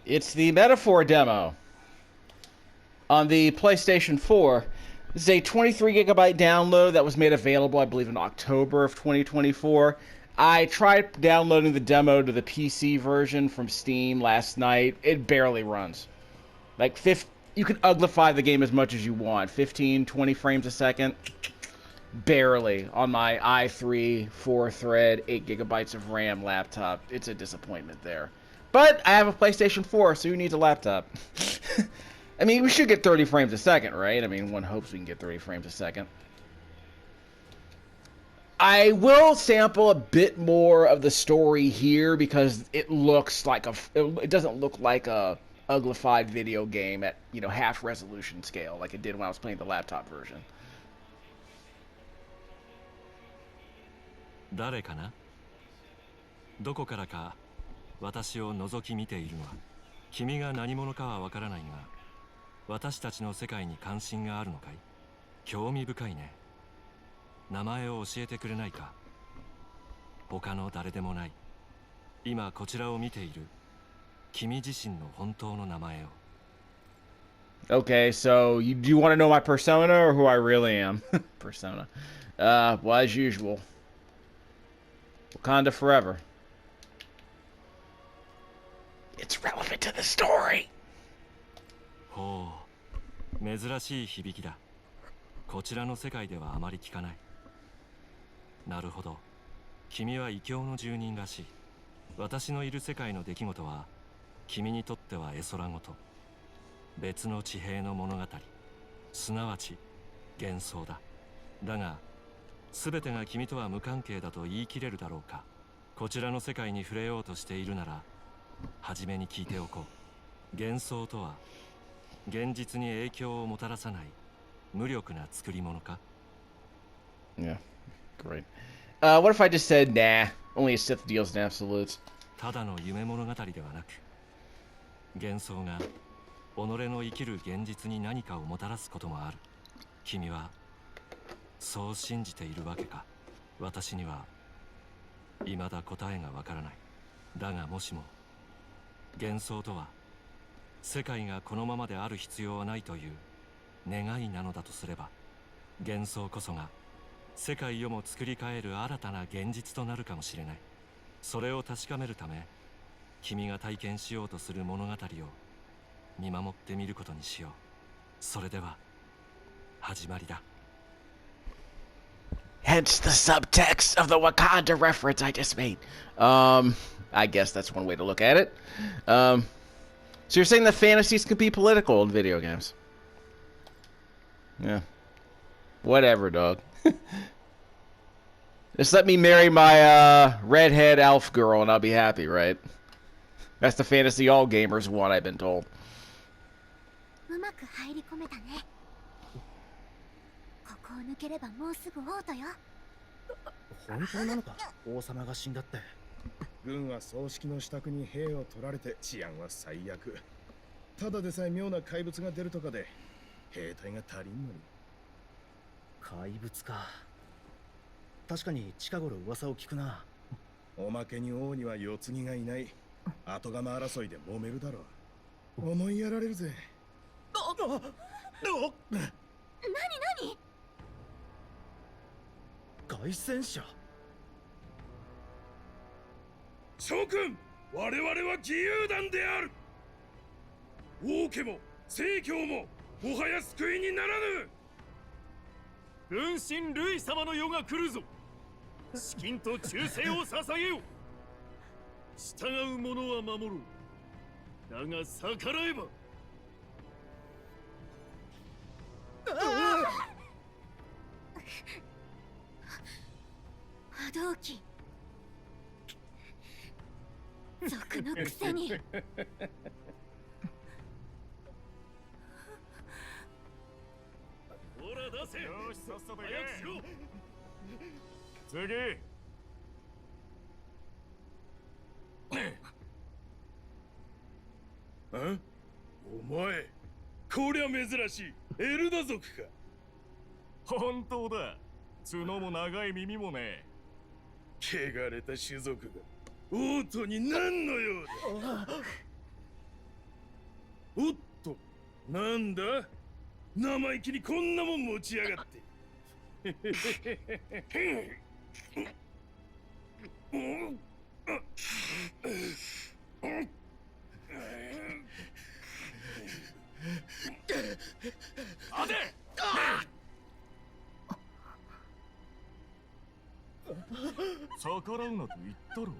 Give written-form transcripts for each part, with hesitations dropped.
It's the Metaphor demo on the PlayStation 4. This is a 23 gigabyte download that was made available, I believe, in October of 2024. I tried downloading the demo to the PC version from Steam last night. It barely runs. Like, you can uglify the game as much as you want. 15, 20 frames a second. Barely on my i3 4-thread 8 gigabytes of RAM laptop. It's a disappointment there. But I have a PlayStation 4, so who needs a laptop? I mean, we should get 30 frames a second, right? I mean, one hopes we can get 30 frames a second. I will sample a bit more of the story here because it looks like it doesn't look like a uglified video game at, half resolution scale like it did when I was playing the laptop version. 誰かな？どこからか私を覗き見ているのは君が何者かはわからないが私たちの世界に関心があるのかい？興味深いね。名前を教えてくれないか？他の誰でもない今こちらを見ている君自身の本当の名前を。 Okay, so do you want to know my persona or who I really am? Persona. Well, as usual. Wakanda forever. It's relevant to the story. ほう、珍しい響きだ。こちらの世界ではあまり聞かない。なるほど。君は異教の住人らしい。私のいる世界の出来事は君にとっては絵空事。別の地平の物語。すなわち幻想だ。だが全てが君とは無関係だと言い切れるだろうか。こちらの世界に触れようとしているなら初めに聞いておこう。幻想とは現実に影響をもたらさない無力な作り物か？ Yeah, great. What if I just said, nah, only a Sith deals in absolutes? ただの夢物語ではなく幻想が己の生きる現実に何かをもたらすこともある。君はそう信じているわけか？私には未だ答えがわからない。だがもしも幻想とは世界がこのままである必要はないという願いなのだとすれば幻想こそが世界をも作り変える新たな現実となるかもしれない。それを確かめるため君が体験しようとする物語を見守ってみることにしよう。それでは始まりだ。Hence the subtext of the Wakanda reference I just made. I guess that's one way to look at it. So you're saying that fantasies could be political in video games? Yeah. Whatever, dog. Just let me marry my redhead elf girl and I'll be happy, right? That's the fantasy all gamers want, I've been told. うまく入り込めたね。ここを抜ければもうすぐ王都よ。本当なのか？王様が死んだって。軍は葬式の支度に兵を取られて治安は最悪。ただでさえ妙な怪物が出るとかで兵隊が足りんのに。怪物か。確かに近頃噂を聞くな。おまけに王には世継ぎがいない。後釜争いで揉めるだろう。思いやられるぜ。何？凱旋者。諸君、我々は義勇団である。王家も正教ももはや救いにならぬ。分身類様の世が来るぞ。資金と忠誠を捧げよ。従う者は守ろう。だが逆らえば波動機。賊のくせに。ほら出せ。よし、さっさと行け。早くしろ。次。お前、こりゃ珍しいエルダ族か。本当だ。角も長い耳もね。汚れた種族が王都に何の用だ。おっと、なんだ、生意気にこんなもん持ちやがって。待て。逆らうなと言ったろ。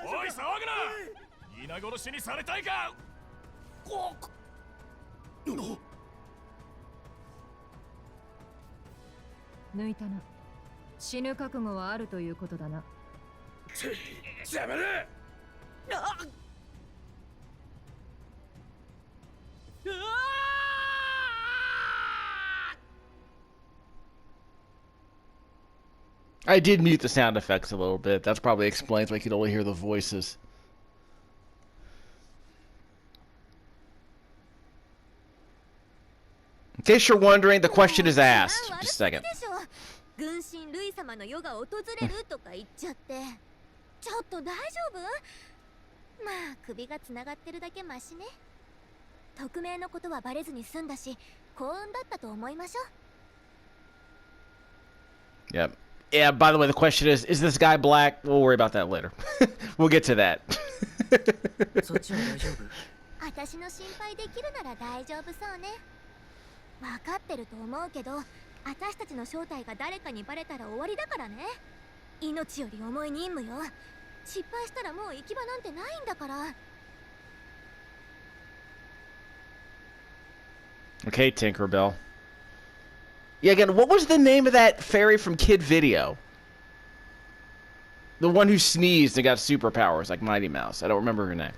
おい、騒ぐな。皆殺しにされたいか。抜いたな。死ぬ覚悟はあるということだな。邪魔だ。I did mute the sound effects a little bit. That probably explains why you could only hear the voices. In case you're wondering, the question is asked. Just a second. 軍神ルイ様の世が訪れるとか言っちゃって。ちょっと大丈夫？まあ、首がつながってるだけマシね。匿名のことはバレずに済んだし、幸運だったと思いましょう。 Yep. Yeah, by the way, the question is this guy black? We'll worry about that later. We'll get to that. そっちは大丈夫？私の心配できるなら大丈夫そうね。分かってると思うけど、私たちの正体が誰かにバレたら終わりだからね。命より重い任務よ。失敗したらもう行き場なんてないんだから。 Okay, Tinkerbell. Yeah, again, what was the name of that fairy from Kid Video? The one who sneezed and got superpowers like Mighty Mouse. I don't remember her name.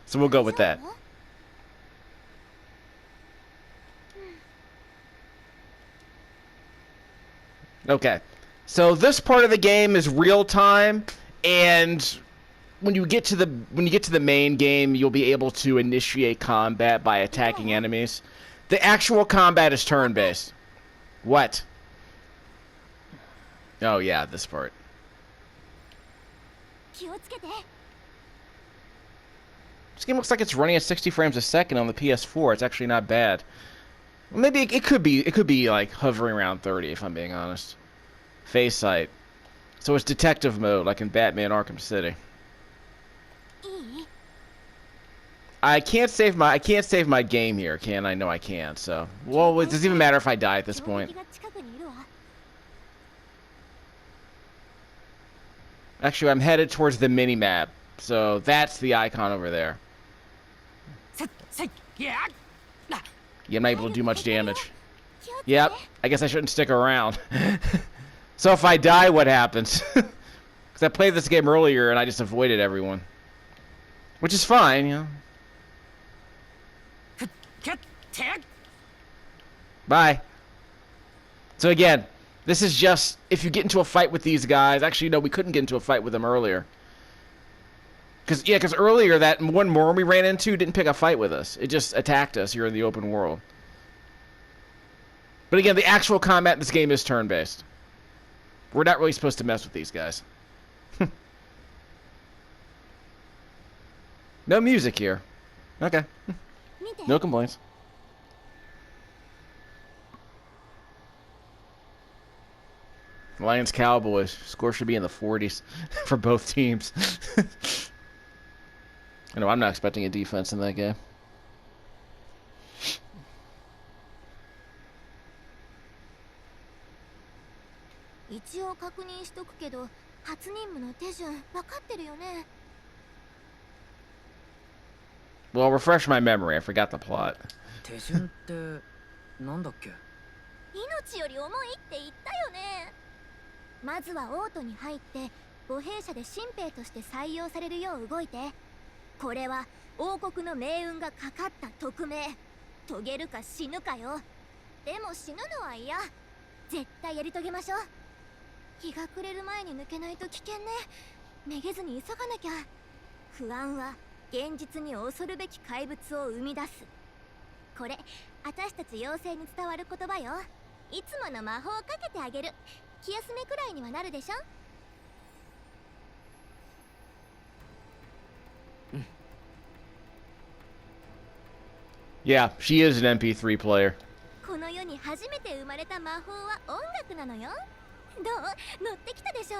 So we'll go with that. Okay. So this part of the game is real time, and when you get to the main game, you'll be able to initiate combat by attacking enemies. The actual combat is turn-based. What? Oh yeah, this part. This game looks like it's running at 60 frames a second on the PS4. It's actually not bad. Well, maybe it could be like hovering around 30 if I'm being honest. Face sight. So it's detective mode like in Batman Arkham City. I can't save my game here, can I? No, I can't. So, well, it doesn't even matter if I die at this point. Actually, I'm headed towards the mini map, so that's the icon over there. Yeah, I'm not able to do much damage. Yep, I guess I shouldn't stick around. So if I die, what happens? Because I played this game earlier and I just avoided everyone, which is fine, you know. Bye. So again, this is just if you get into a fight with these guys. Actually, no, we couldn't get into a fight with them earlier. Because earlier that one worm we ran into didn't pick a fight with us. It just attacked us here in the open world. But again, the actual combat in this game is turn-based. We're not really supposed to mess with these guys. No music here. Okay. No complaints. Lions Cowboys. Score should be in the 40s for both teams. I know I'm not expecting a defense in that game. Well, refresh my memory. I forgot the plot. 手順ってなんだっけ？命より重いって言ったよね。まずはオートに入って歩兵者で新兵として採用されるよう動いて。これは王国の命運がかかった匿名。遂げるか死ぬかよ。でも死ぬのは嫌。絶対やり遂げましょう。日が暮れる前に抜けないと危険ね。めげずに急がなきゃ。不安は現実に恐るべき怪物を生み出す。これ私たち妖精に伝わる言葉よ。いつもの魔法をかけてあげる。気休めくらいにはなるでしょ。Yeah, she is an MP3 player. この世に初めて生まれた魔法は音楽なのよ。どう？乗ってきたでしょ。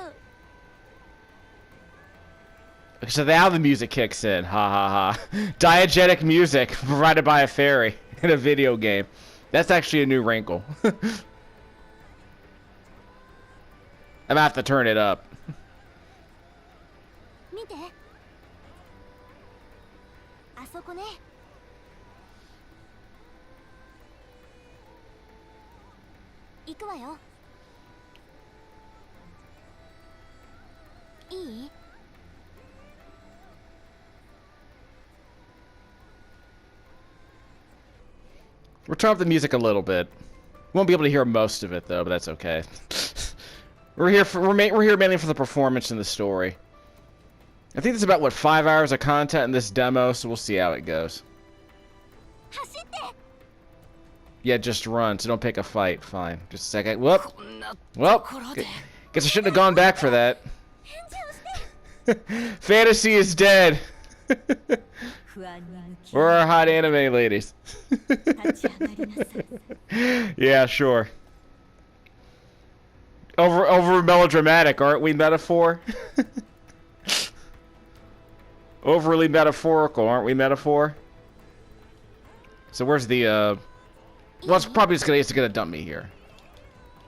So now the music kicks in. Ha ha ha. Diegetic music provided by a fairy in a video game. That's actually a new wrinkle. I'm gonna have to turn it up. 見て。あそこね。行くわよ。いい？ We'll turn up the music a little bit. Won't be able to hear most of it though, but that's okay. we're here mainly for the performance and the story. I think there's about what 5 hours of content in this demo, so we'll see how it goes. Yeah, just run, so don't pick a fight. Fine. Just a second. Whoop. Well, guess I shouldn't have gone back for that. Fantasy is dead. We're our hot anime ladies. Yeah, sure. Over melodramatic, aren't we, metaphor? Overly metaphorical, aren't we, metaphor? So where's the well, it's probably just gonna dump me here.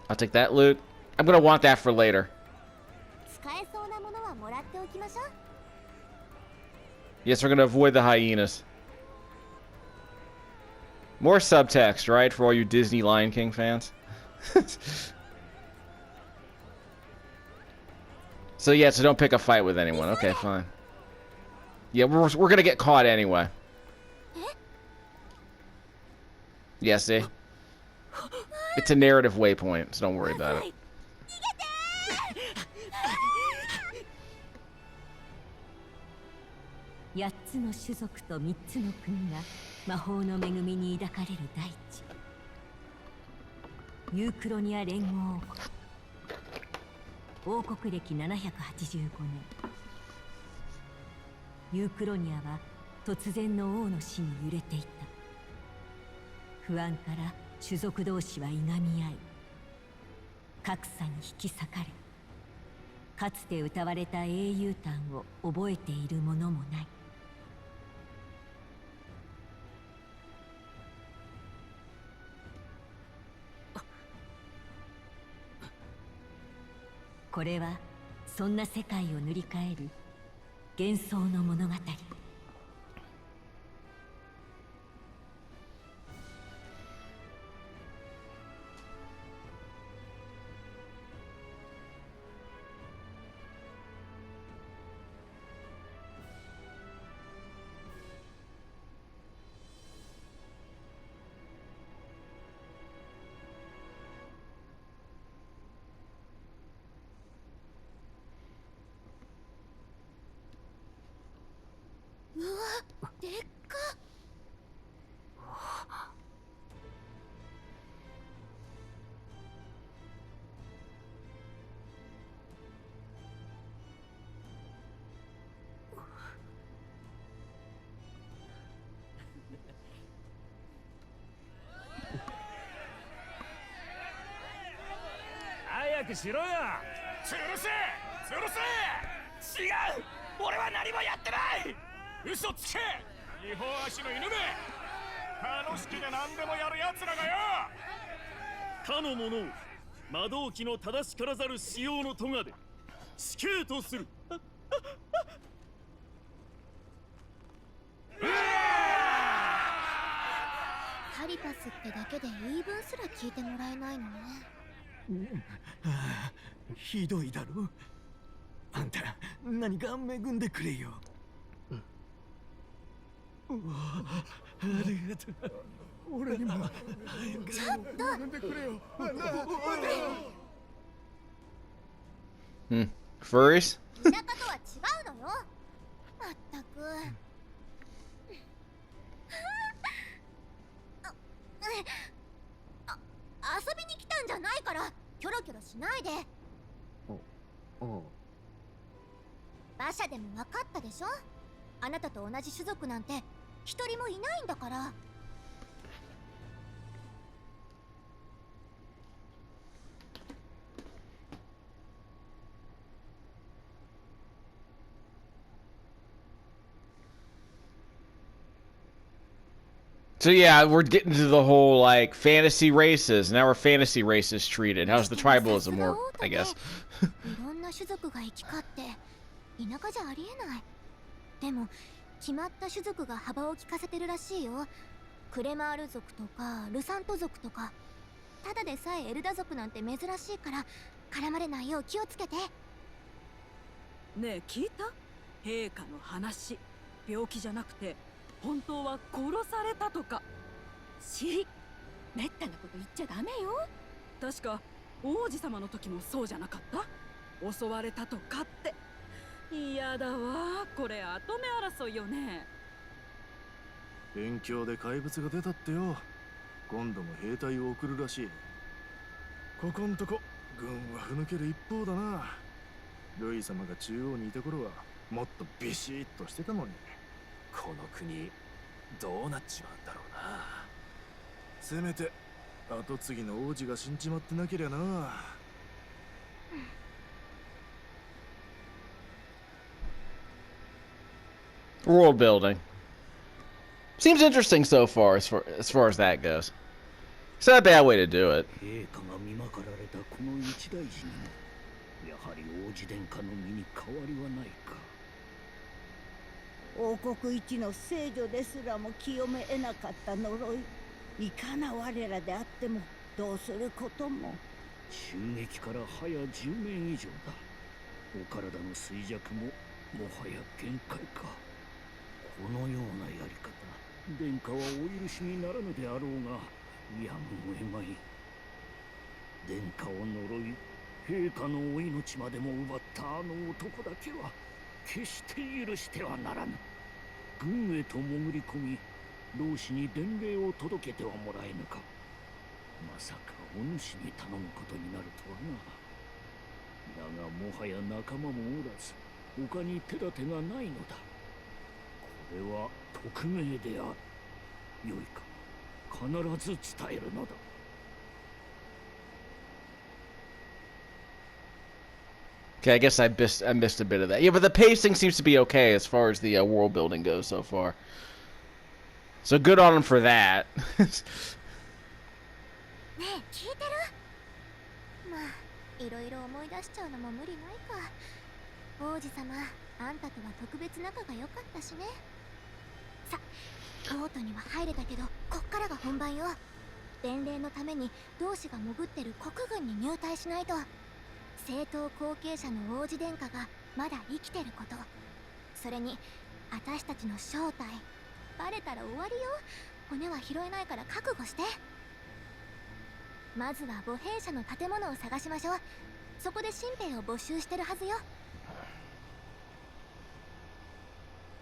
I'll take that loot. I'm gonna want that for later. Yes, we're gonna avoid the hyenas. More subtext, right, for all you Disney Lion King fans? So yeah, so don't pick a fight with anyone. Okay, fine. Yeah, we're gonna get caught anyway. Yeah, see? It's a narrative waypoint, so don't worry about it. Furries? 田舎とは違うのよ。まったく。遊びに来たんじゃないから、キョロキョロしないで。馬車でも分かったでしょ。あなたと同じ種族なんて一人もいないんだから。So yeah, we're getting to the whole like fantasy races. Now we're fantasy races treated. How's the tribalism work? I guess. いろんな種族が行き交って田舎じゃありえない。でも決まった種族が幅を利かせてるらしいよ。クレマール族とかルサント族とか。ただでさえエルダ族なんて珍しいから絡まれないよう気をつけて。ねえ聞いた？陛下の話。病気じゃなくて本当は殺されたとか。知り、めったなこと言っちゃダメよ。確か王子様の時もそうじゃなかった？襲われたとかって。嫌だわ、これ跡目争いよね。辺境で怪物が出たってよ。今度も兵隊を送るらしい。ここんとこ軍はふぬける一方だな。ルイ様が中央にいた頃はもっとビシッとしてたのに。この国どうなっちまうんだろうな。せめて後継ぎの王子が死んじまってなけりゃな。World building seems interesting so far, as far as that goes. It's not a bad way to do it. 陛下が見まかられたこの一大事にもやはり王子殿下の身に変わりはないか。王国一の聖女ですらも清め得なかった呪い。いかな我らであってもどうすることも。襲撃から早10年以上だ。お体の衰弱ももはや限界か。このようなやり方、殿下はお許しにならぬであろうが、やむを得まい。殿下を呪い、陛下のお命までも奪ったあの男だけは決して許してはならぬ。軍へと潜り込み、老子に伝令を届けてはもらえぬか。まさかお主に頼むことになるとはな。だがもはや仲間もおらず、他に手立てがないのだ。これは匿名である。よいか、必ず伝えるのだ。Okay, I guess I missed a bit of that. Yeah, but the pacing seems to be okay as far as the world building goes so far. So good on him for that. ねえ聞いてる？まあいろいろ思い出しちゃうのも無理ないか。王子様、あんたとは特別仲が良かったしね。さ、王都には入れたけどこっからが本番よ。伝令のために同志が潜ってる国軍に入隊しないと。正統後継者の王子殿下がまだ生きてること、それに私たちの正体バレたら終わりよ。骨は拾えないから覚悟して。まずは母兵舎の建物を探しましょう。そこで新兵を募集してるはずよ。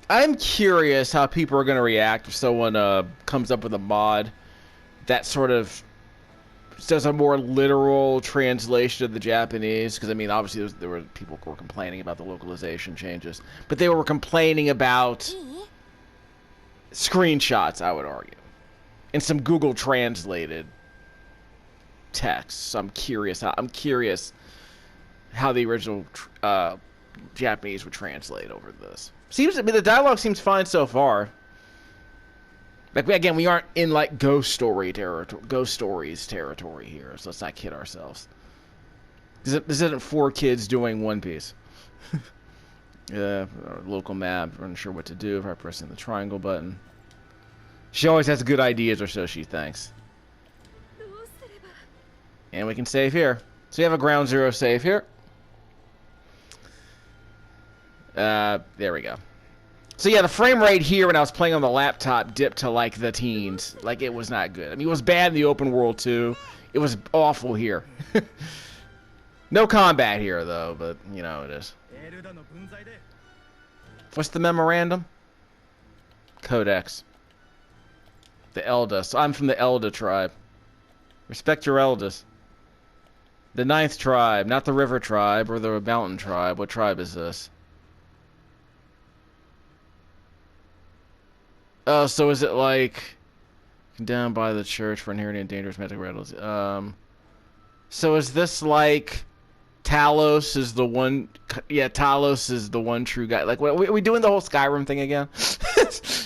I'm curious how people are going to react if someone comes up with a mod that sort of does a more literal translation of the Japanese, because I mean obviously there were people who were complaining about the localization changes, but they were complaining about screenshots, I would argue, and some Google translated text. So I'm curious how the original Japanese would translate over this. Seems, I mean, the dialogue seems fine so far. Like, again, we aren't in like ghost stories territory here, so let's not kid ourselves. This isn't 4 kids doing One Piece. Local map, I'm not sure what to do by pressing the triangle button. She always has good ideas, or so she thinks. And we can save here. So you have a ground zero save here. There we go. So yeah, the frame rate here when I was playing on the laptop dipped to like the teens. Like, it was not good. I mean, it was bad in the open world too. It was awful here. No combat here though, but you know it is. What's the memorandum? Codex. The Elda. So I'm from the Elda tribe. Respect your elders. The 9th tribe, not the river tribe or the mountain tribe. What tribe is this? Oh, so is it like condemned by the church for inheriting dangerous magic rattles? So is this like Talos is the one? Yeah, Talos is the one true guy. Like, what, are we doing the whole Skyrim thing again?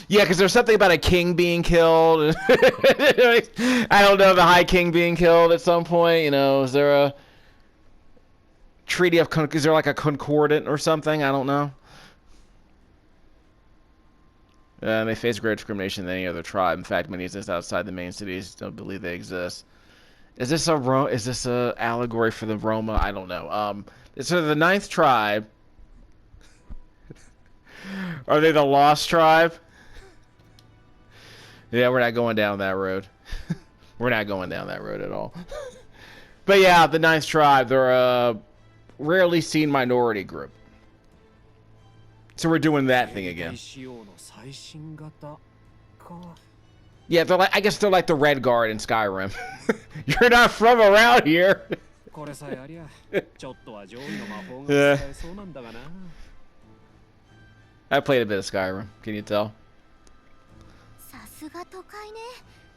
Yeah, because there's something about a king being killed. I don't know, the High King being killed at some point. You know, is there a treaty of... Is there like a concordant or something? I don't know. They face greater discrimination than any other tribe. In fact, many exist outside the main cities. Don't believe they exist. Is this a allegory for the Roma? I don't know. So the 9th tribe. Are they the Lost Tribe? Yeah, we're not going down that road. We're not going down that road at all. But yeah, the 9th tribe. They're a rarely seen minority group. So we're doing that thing again. Yeah, they're like, I guess they're like the Red Guard in Skyrim. You're not from around here. Yeah. I played a bit of Skyrim. Can you tell? さすが都会ね。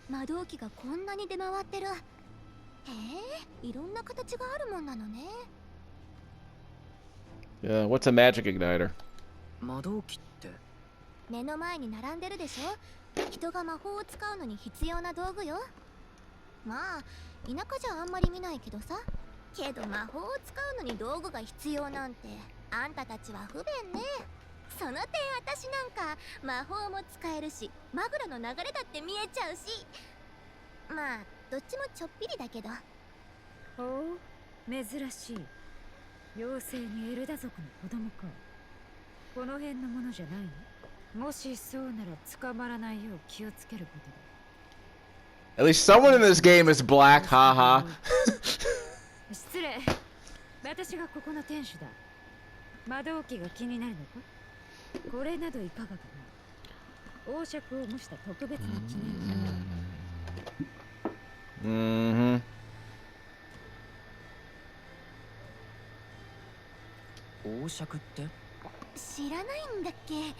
魔導機がこんなに出回ってる。へえ、いろんな形があるもんなのね。Yeah, what's a magic igniter? 魔導機って。目の前に並んでるでしょ。人が魔法を使うのに必要な道具よ。まあ、田舎じゃあんまり見ないけどさ。けど魔法を使うのに道具が必要なんて、あんたたちは不便ね。その点私なんか魔法も使えるし、マグロの流れだって見えちゃうし。まあ、どっちもちょっぴりだけど。おお、珍しい。妖精にエルダ族の子供か。この辺のものじゃないの？もしそうなら捕まらないよう気をつけることだ。At least someone in this game is black, haha. 失礼。私がここの店主だ。魔導機が気になるのか？これなどいかがかな。王爵を模した特別な記念品。王爵って？知らないんだっけ？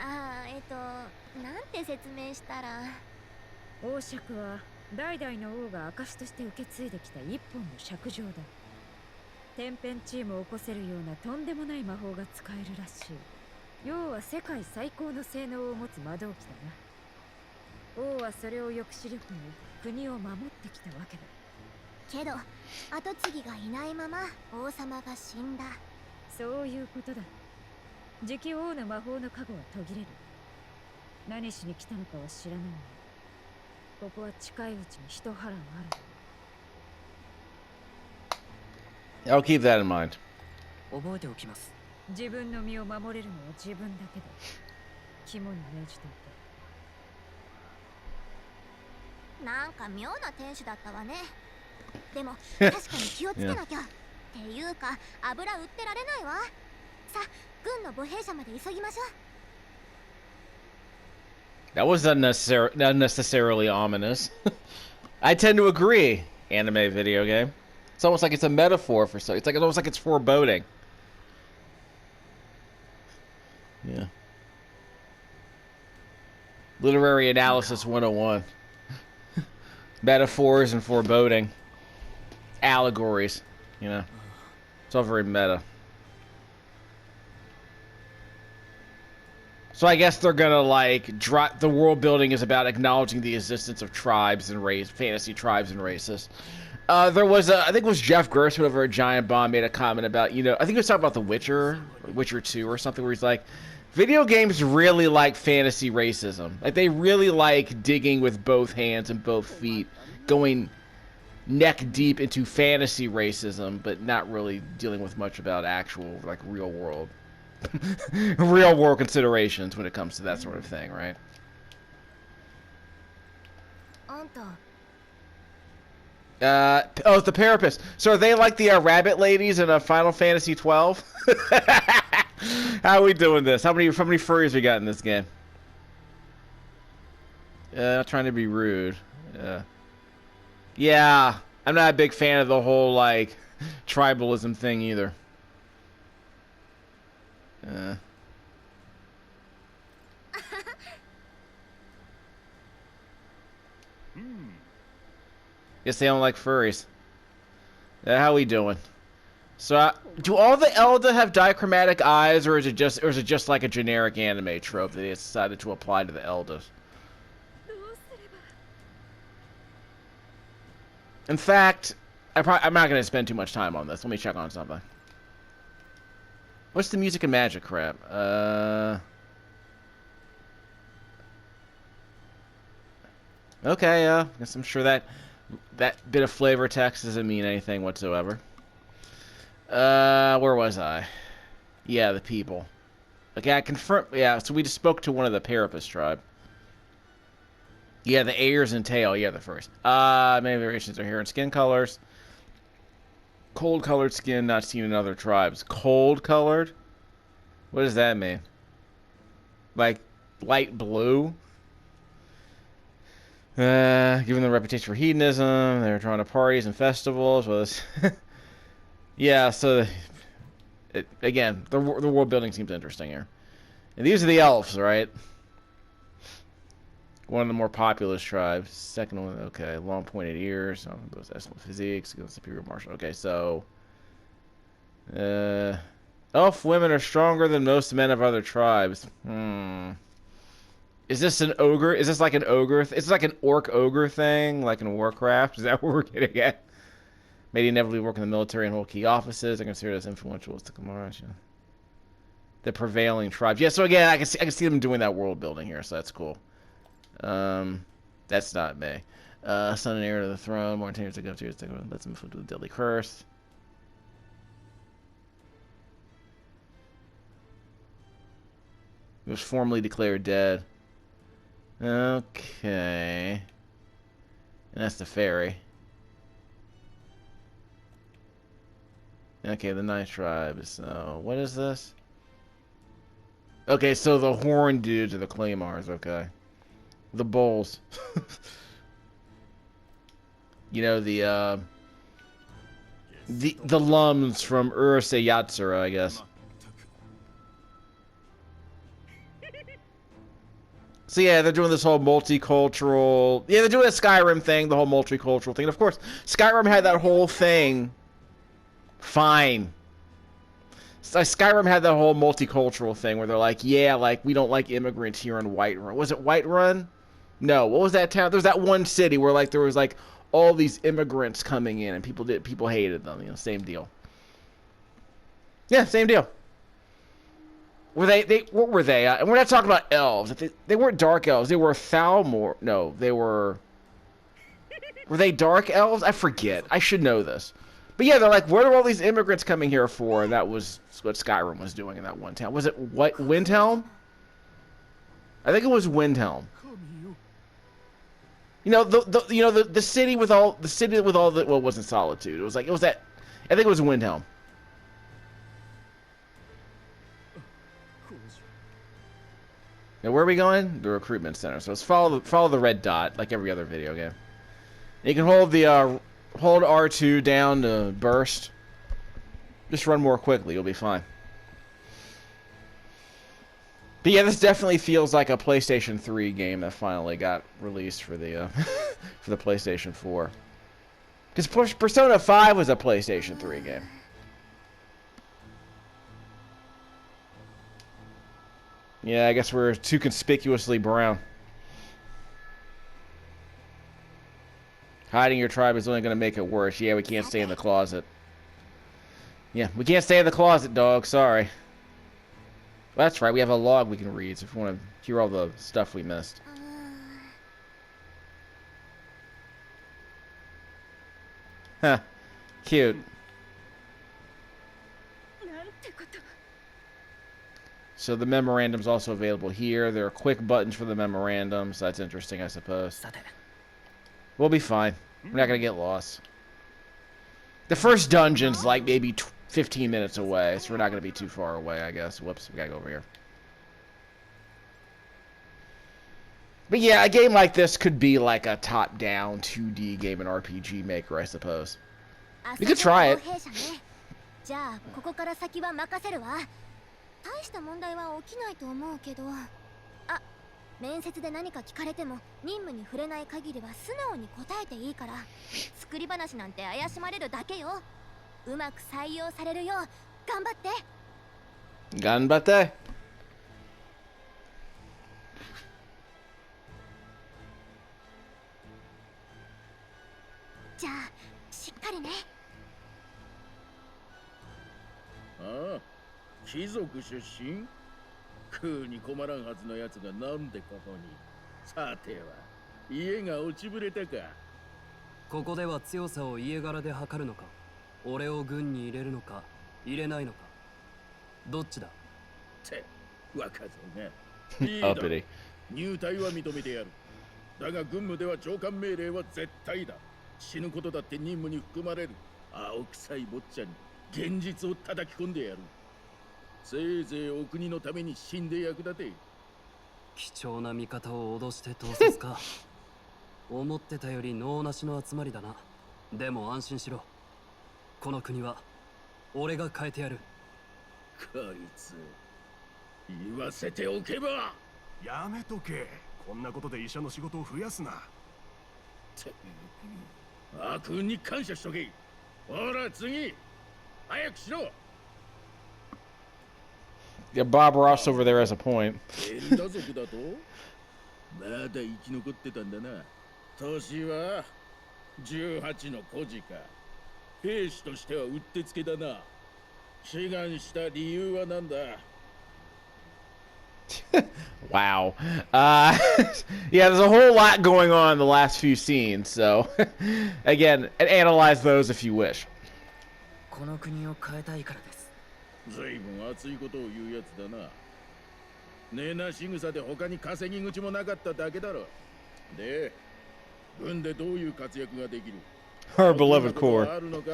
ああ、なんて説明したら。王爵は代々の王が証として受け継いできた一本の尺状だ。天変地異も起こせるようなとんでもない魔法が使えるらしい。要は世界最高の性能を持つ魔導機だな。王はそれを抑止力に国を守ってきたわけだ。けど跡継ぎがいないまま王様が死んだ。そういうことだ。次期王の魔法の加護は途切れる。何しに来たのかは知らないが、ここは近いうちに一波乱ある。I'll keep that in mind. 覚えておきます。自分の身を守れるのは自分だけだ。肝に銘じておけ。なんか妙な店主だったわね。でも確かに気をつけなきゃ。っていうか油売ってられないわ。さ、軍の母兵舎まで急ぎましょう。That was unnecessarily ominous. I tend to agree. Anime video game. It's almost like it's a metaphor for something. It's like almost like it's foreboding. Yeah. Literary analysis 101. Metaphors and foreboding. Allegories. You know. It's all very meta. So I guess they're gonna like drop. The world building is about acknowledging the existence of tribes and fantasy tribes and races. There was I think it was Jeff Gerstmann over at Giant Bomb made a comment about, you know, I think he was talking about The Witcher, Witcher 2 or something, where he's like, video games really like fantasy racism. Like they really like digging with both hands and both feet, going neck deep into fantasy racism, but not really dealing with much about actual like real world considerations when it comes to that sort of thing, right? Oh, it's the Parapets. So are they like the rabbit ladies in Final Fantasy 12? How are we doing this? How many furries we got in this game? Not trying to be rude. Yeah, I'm not a big fan of the whole like tribalism thing either. Guess they don't like furries. How we doing? So, do all the Elda have dichromatic eyes, or is it just like a generic anime trope that they decided to apply to the Eldas? In fact, I'm not going to spend too much time on this. Let me check on something. What's the music and magic crap? Okay, I guess I'm sure that bit of flavor text doesn't mean anything whatsoever. Where was I? Yeah, the people. Okay, I confirm. Yeah, so we just spoke to one of the Parapus tribe. Yeah, the ears and tail. Yeah, the first. Many variations are here in skin colors. Cold-colored skin not seen in other tribes. Cold-colored? What does that mean? Like light blue? Given the reputation for hedonism, they're drawn to parties and festivals. Well, yeah, so again, the world building seems interesting here. And these are the elves, right? One of the more populous tribes. Second one, okay, long pointed ears. Those excellent physiques, superior martial. Okay, so elf women are stronger than most men of other tribes. Is this an ogre? Is this like an ogre? Is this like an orc ogre thing, like in Warcraft? Is that what we're getting at? May inevitably work in the military and hold key offices. I consider as influential as the Kamaraja. The prevailing tribes. Yeah, so again, I can see them doing that world building here, so that's cool. That's not me. Son and heir to the throne. More tears to go to. Let's move to the deadly curse. He was formally declared dead. Okay. And that's the fairy. Okay, the ninth tribe. So, what is this? Okay, so the horn dudes are the claymores, okay. The bulls. You know, the lums from Urusei Yatsura, I guess. So yeah, they're doing this whole multicultural... Yeah, they're doing a Skyrim thing, the whole multicultural thing. And of course, Skyrim had that whole thing. Fine. So Skyrim had that whole multicultural thing where they're like, yeah, like, we don't like immigrants here in Whiterun. Was it Whiterun? No, what was that town? There was that one city where, like, there was, like, all these immigrants coming in and people hated them. You know, same deal. Yeah, same deal. What were they? And we're not talking about elves. They weren't dark elves. They were Thalmor. No, they were... Were they dark elves? I forget. I should know this. But yeah, they're like, what are all these immigrants coming here for? And that was what Skyrim was doing in that one town. Was it what, Windhelm? I think it was Windhelm. You know, the city with all the well, it wasn't Solitude. It was that. I think it was Windhelm. Now where are we going? The recruitment center. So let's follow the red dot like every other video game. You can hold the hold R2 down to burst. Just run more quickly. You'll be fine. But yeah, this definitely feels like a PlayStation 3 game that finally got released for the for the PlayStation 4. Because Persona 5 was a PlayStation 3 game. Yeah, I guess we're too conspicuously brown. Hiding your tribe is only going to make it worse. Yeah, we can't stay in the closet. Yeah, we can't stay in the closet, dog. Sorry. Well, that's right. We have a log we can read, so if you want to hear all the stuff we missed. Huh. Cute. So the memorandum's also available here. There are quick buttons for the memorandum, so that's interesting, I suppose. We'll be fine. We're not going to get lost. The first dungeon's like maybe 15 minutes away, so we're not going to be too far away, I guess. Whoops, we got to go over here. But yeah, a game like this could be like a top-down 2D game, an RPG maker, I suppose. We could try it. 大した問題は起きないと思うけど、あ、面接で何か聞かれても任務に触れない限りは素直に答えていいから、作り話なんて怪しまれるだけよ。うまく採用されるよう頑張って。頑張って。じゃあしっかりね。ああ、貴族出身？食うに困らんはずのやつがなんでここに。さては家が落ちぶれたか。ここでは強さを家柄で測るのか、俺を軍に入れるのか入れないのか、どっちだ。って若造がいいだろう。入隊は認めてやる。だが軍務では上官命令は絶対だ。死ぬことだって任務に含まれる。青臭い坊ちゃんに現実を叩き込んでやる。せいぜいお国のために死んで役立て。貴重な味方を脅して統率か。思ってたより能なしの集まりだな。でも安心しろ、この国は俺が変えてやる。こいつ言わせておけば。やめとけ。こんなことで医者の仕事を増やすな。悪運に感謝しとけ。ほら次早くしろ。Yeah, Bob Ross over there has a point. エルダ族だとまだ生き残ってたんだな。年は18の孤児か。兵士としてはうってつけだな。志願した理由は何だ。Wow. Yeah, there's a whole lot going on in the last few scenes, so again, analyze those if you wish. この国を変えたいからです。ずいぶん熱いことを言うやつだな。ねな仕草で他に稼ぎ口もなかっただけだろ。で、軍でどういう活躍ができる？ Our beloved core. あるのか？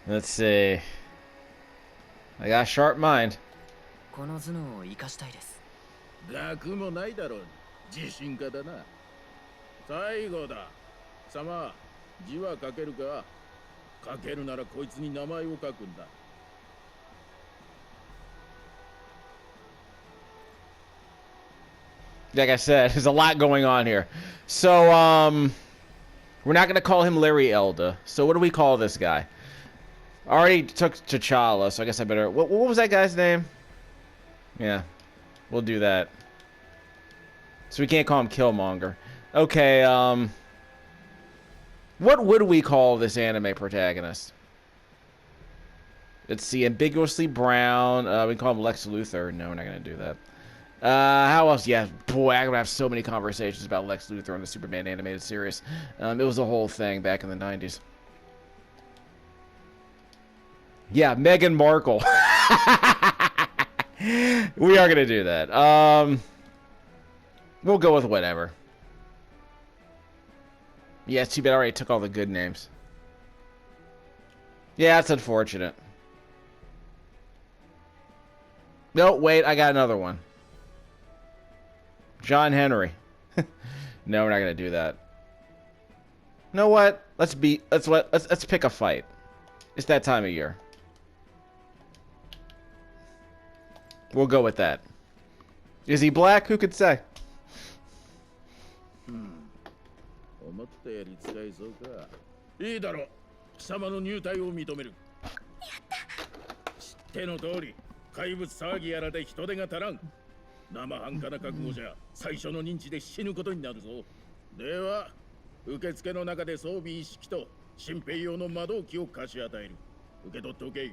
Let's see. I got a sharp mind. この頭脳を生かしたいです。学もないだろう。自信家だな。最後だ。様、字は書けるか？書けるならこいつに名前を書くんだ。Like I said, there's a lot going on here. So, we're not going to call him Larry Elda. So what do we call this guy? I already took T'Challa, so I guess I better... What was that guy's name? Yeah, we'll do that. So we can't call him Killmonger. Okay, what would we call this anime protagonist? Let's see, ambiguously brown. We can call him Lex Luthor. No, we're not going to do that. How else? Yeah, boy, I'm gonna have so many conversations about Lex Luthor in the Superman animated series. It was a whole thing back in the 90s. Yeah, Meghan Markle. We are gonna do that. We'll go with whatever. Yeah, too bad I already took all the good names. Yeah, that's unfortunate. No, wait, I got another one. John Henry. No, we're not gonna do that. You know what? Let's pick a fight. It's that time of year. We'll go with that. Is he black? Who could say? 思ったより使えそうか。いいだろう。貴様の入隊を認める。やった。知っての通り、怪物騒ぎやらで人手が足らん。生半可な覚悟じゃ最初の認知で死ぬことになるぞ。では受付の中で装備一式と新兵用の魔導機を貸し与える。受け取っておけ。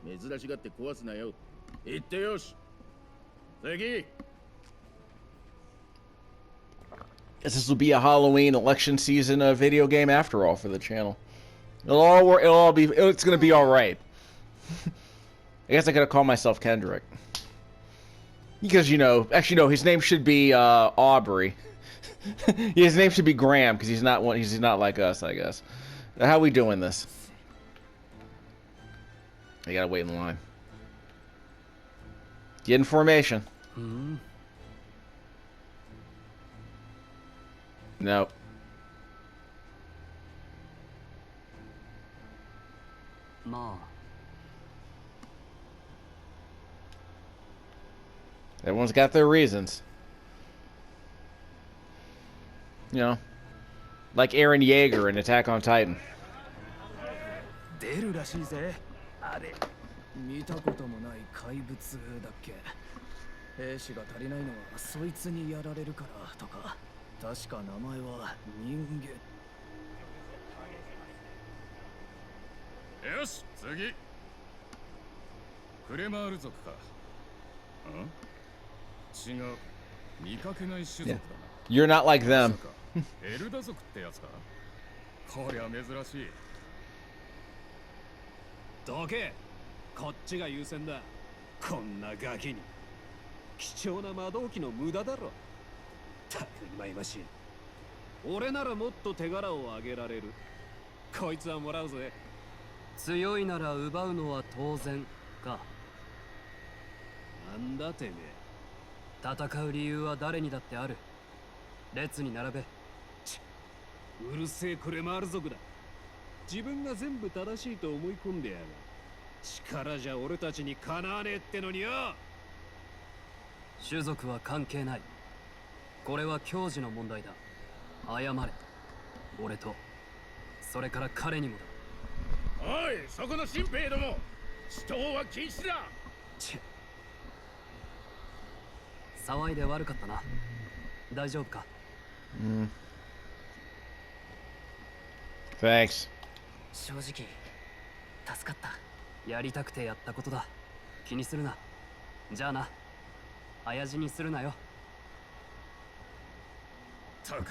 珍しがって壊すなよ。言ってよし。次。 This will be a Halloween election season video game after all for the channel. It'll all work. It's gonna be all right. I guess I gotta call myself Kendrick. Because, you know, actually no, his name should be Aubrey. His name should be Graham because he's not like us, I guess. How are we doing this? I gotta wait in line. Get in formation. No. Ma. Everyone's got their reasons. You know, like Eren Yeager in Attack on Titan. 出るらしいぜ。あれ見たこともない怪物だっけ。兵士が足りないのはそいつにやられるからとか。確か名前は人間。よし、次。クレマール族か。違う。見かけない種族だな。You're not like them. エルダ族ってやつか。こりゃ珍しい。どけ。こっちが優先だ。こんなガキに。貴重な魔導機の無駄だろ。たくまいましい。俺ならもっと手柄をあげられる。こいつはもらうぜ。強いなら奪うのは当然か。なんだてめえ。戦う理由は誰にだってある。列に並べ。うるせえクレマール族だ。自分が全部正しいと思い込んでやがる。力じゃ俺たちにかなわねえってのによ。種族は関係ない。これは矜持の問題だ。謝れ。俺とそれから彼にもだ。おい、そこの新兵ども、死闘は禁止だ。騒いで悪かったな。大丈夫か。Thanks. 正直助かった。やりたくてやったことだ。気にするな。じゃあな。親父にするなよ。たく、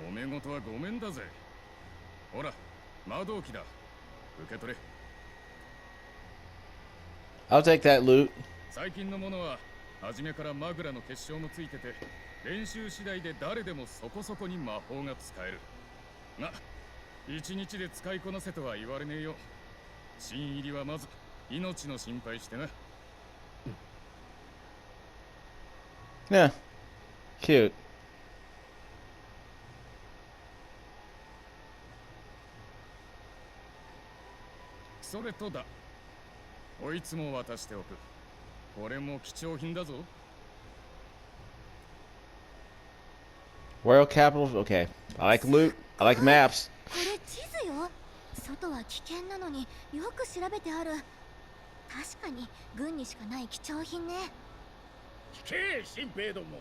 揉め事はごめんだぜ。ほら、魔導機だ。受け取れ。I'll take that loot. 最近のものは初めからマグラの結晶もついてて、練習次第で誰でもそこそこに魔法が使える。が、一日で使いこなせとは言われねえよ。新入りはまず命の心配してな。Yeah. Cute. それとだ。こいつも渡しておく。これも貴重品だぞ。Royal Capital. Okay. I like loot. I like maps. これ地図よ。外は危険なのによく調べてある。確かに軍にしかない貴重品ね。聞け、新兵ども。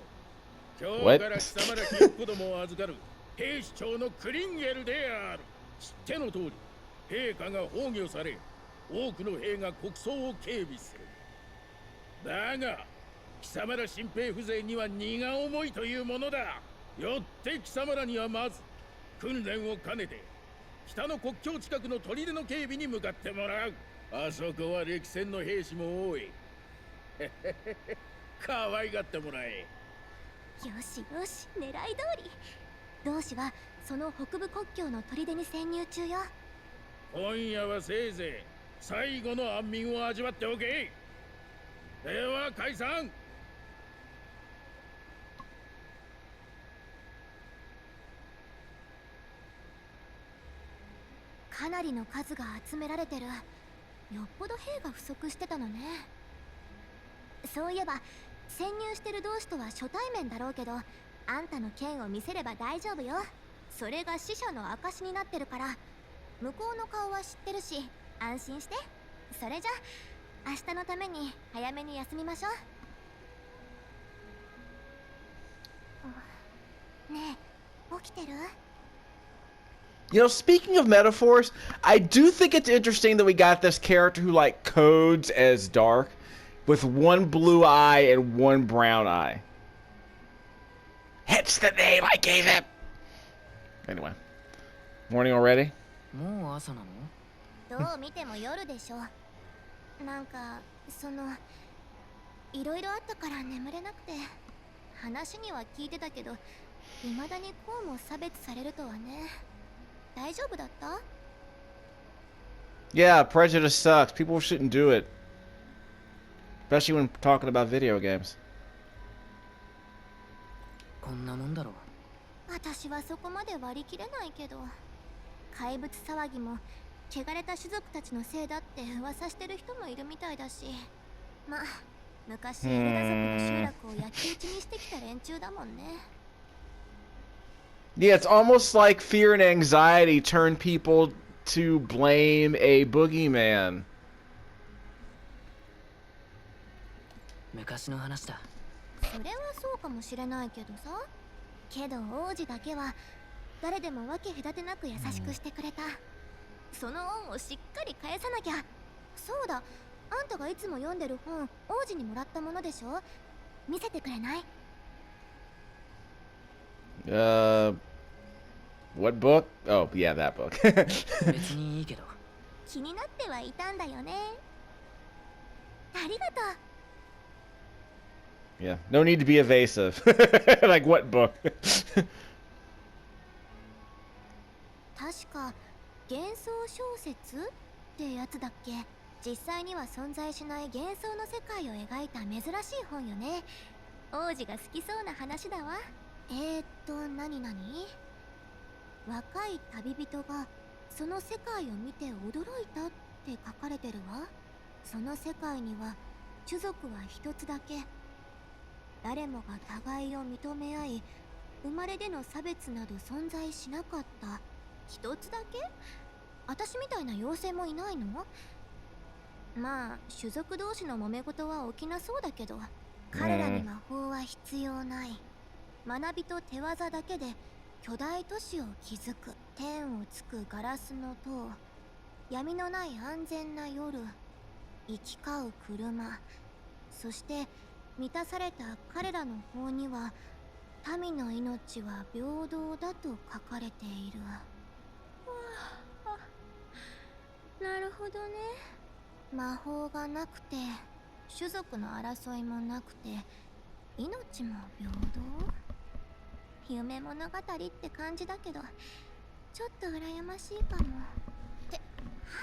今日から貴様らひよっこどもを預かる兵士長のクリンゲルである。知っての通り、陛下が崩御され、多くの兵が国葬を警備する。だが、貴様ら新兵風情には荷が重いというものだ。よって貴様らにはまず訓練を兼ねて北の国境近くの砦の警備に向かってもらう。あそこは歴戦の兵士も多い。可愛がってもらえ。よしよし、狙い通り。同志はその北部国境の砦に潜入中よ。今夜はせいぜい最後の安眠を味わっておけ。では解散。かなりの数が集められてる。よっぽど兵が不足してたのね。そういえば潜入してる同士とは初対面だろうけど、あんたの剣を見せれば大丈夫よ。それが死者の証になってるから。向こうの顔は知ってるし安心して。それじゃ明日のために早めに休みましょう。ねえ、起きてるYou know, speaking of metaphors, I do think it's interesting that we got this character who, like, codes as dark with one blue eye and one brown eye. Hence the name I gave him! Anyway. Morning already? もう朝なの？どう見ても夜でしょ。なんか、いろいろあったから眠れなくて。話には聞いてたけど、未だにこうも差別されるとはね。大丈夫だった？ Yeah, prejudice sucks. People shouldn't do it. Especially when talking about video games. こんなもんだろう。私はそこまで割り切れないけど。怪物騒ぎも汚れた種族たちのせいだって噂してる人もいるみたいだし、まあ昔エルダ族の集落を焼き討ちにしてきた連中だもんね。Yeah, it's almost like fear and anxiety turn people to blame a boogeyman. 昔の話だ。それはそうかもしれないけどさ。けど王子だけは誰でも分け隔てなく優しくしてくれた。その恩をしっかり返さなきゃ。そうだ、あんたがいつも読んでる本、王子にもらったものでしょ。見せてくれない？ What book? Oh, yeah, that book. 別にいいけど。気になってはいたんだよね。ありがとう。Yeah, no need to be evasive. Like, what book? 確か幻想小説ってやつだっけ。実際には存在しない幻想の世界を描いた珍しい本よね。王子が好きそうな話だわ。何々？若い旅人がその世界を見て驚いたって書かれてるわ。その世界には種族は一つだけ。誰もが互いを認め合い、生まれでの差別など存在しなかった。一つだけ？私みたいな妖精もいないの？まあ種族同士の揉め事は起きなそうだけど、彼らに魔法は必要ない。学びと手技だけで巨大都市を築く。天をつくガラスの塔、闇のない安全な夜、行き交う車、そして満たされた彼らの法には、民の命は平等だと書かれている。なるほどね。魔法がなくて種族の争いもなくて命も平等。夢物語って感じだけど、ちょっと羨ましいかも。って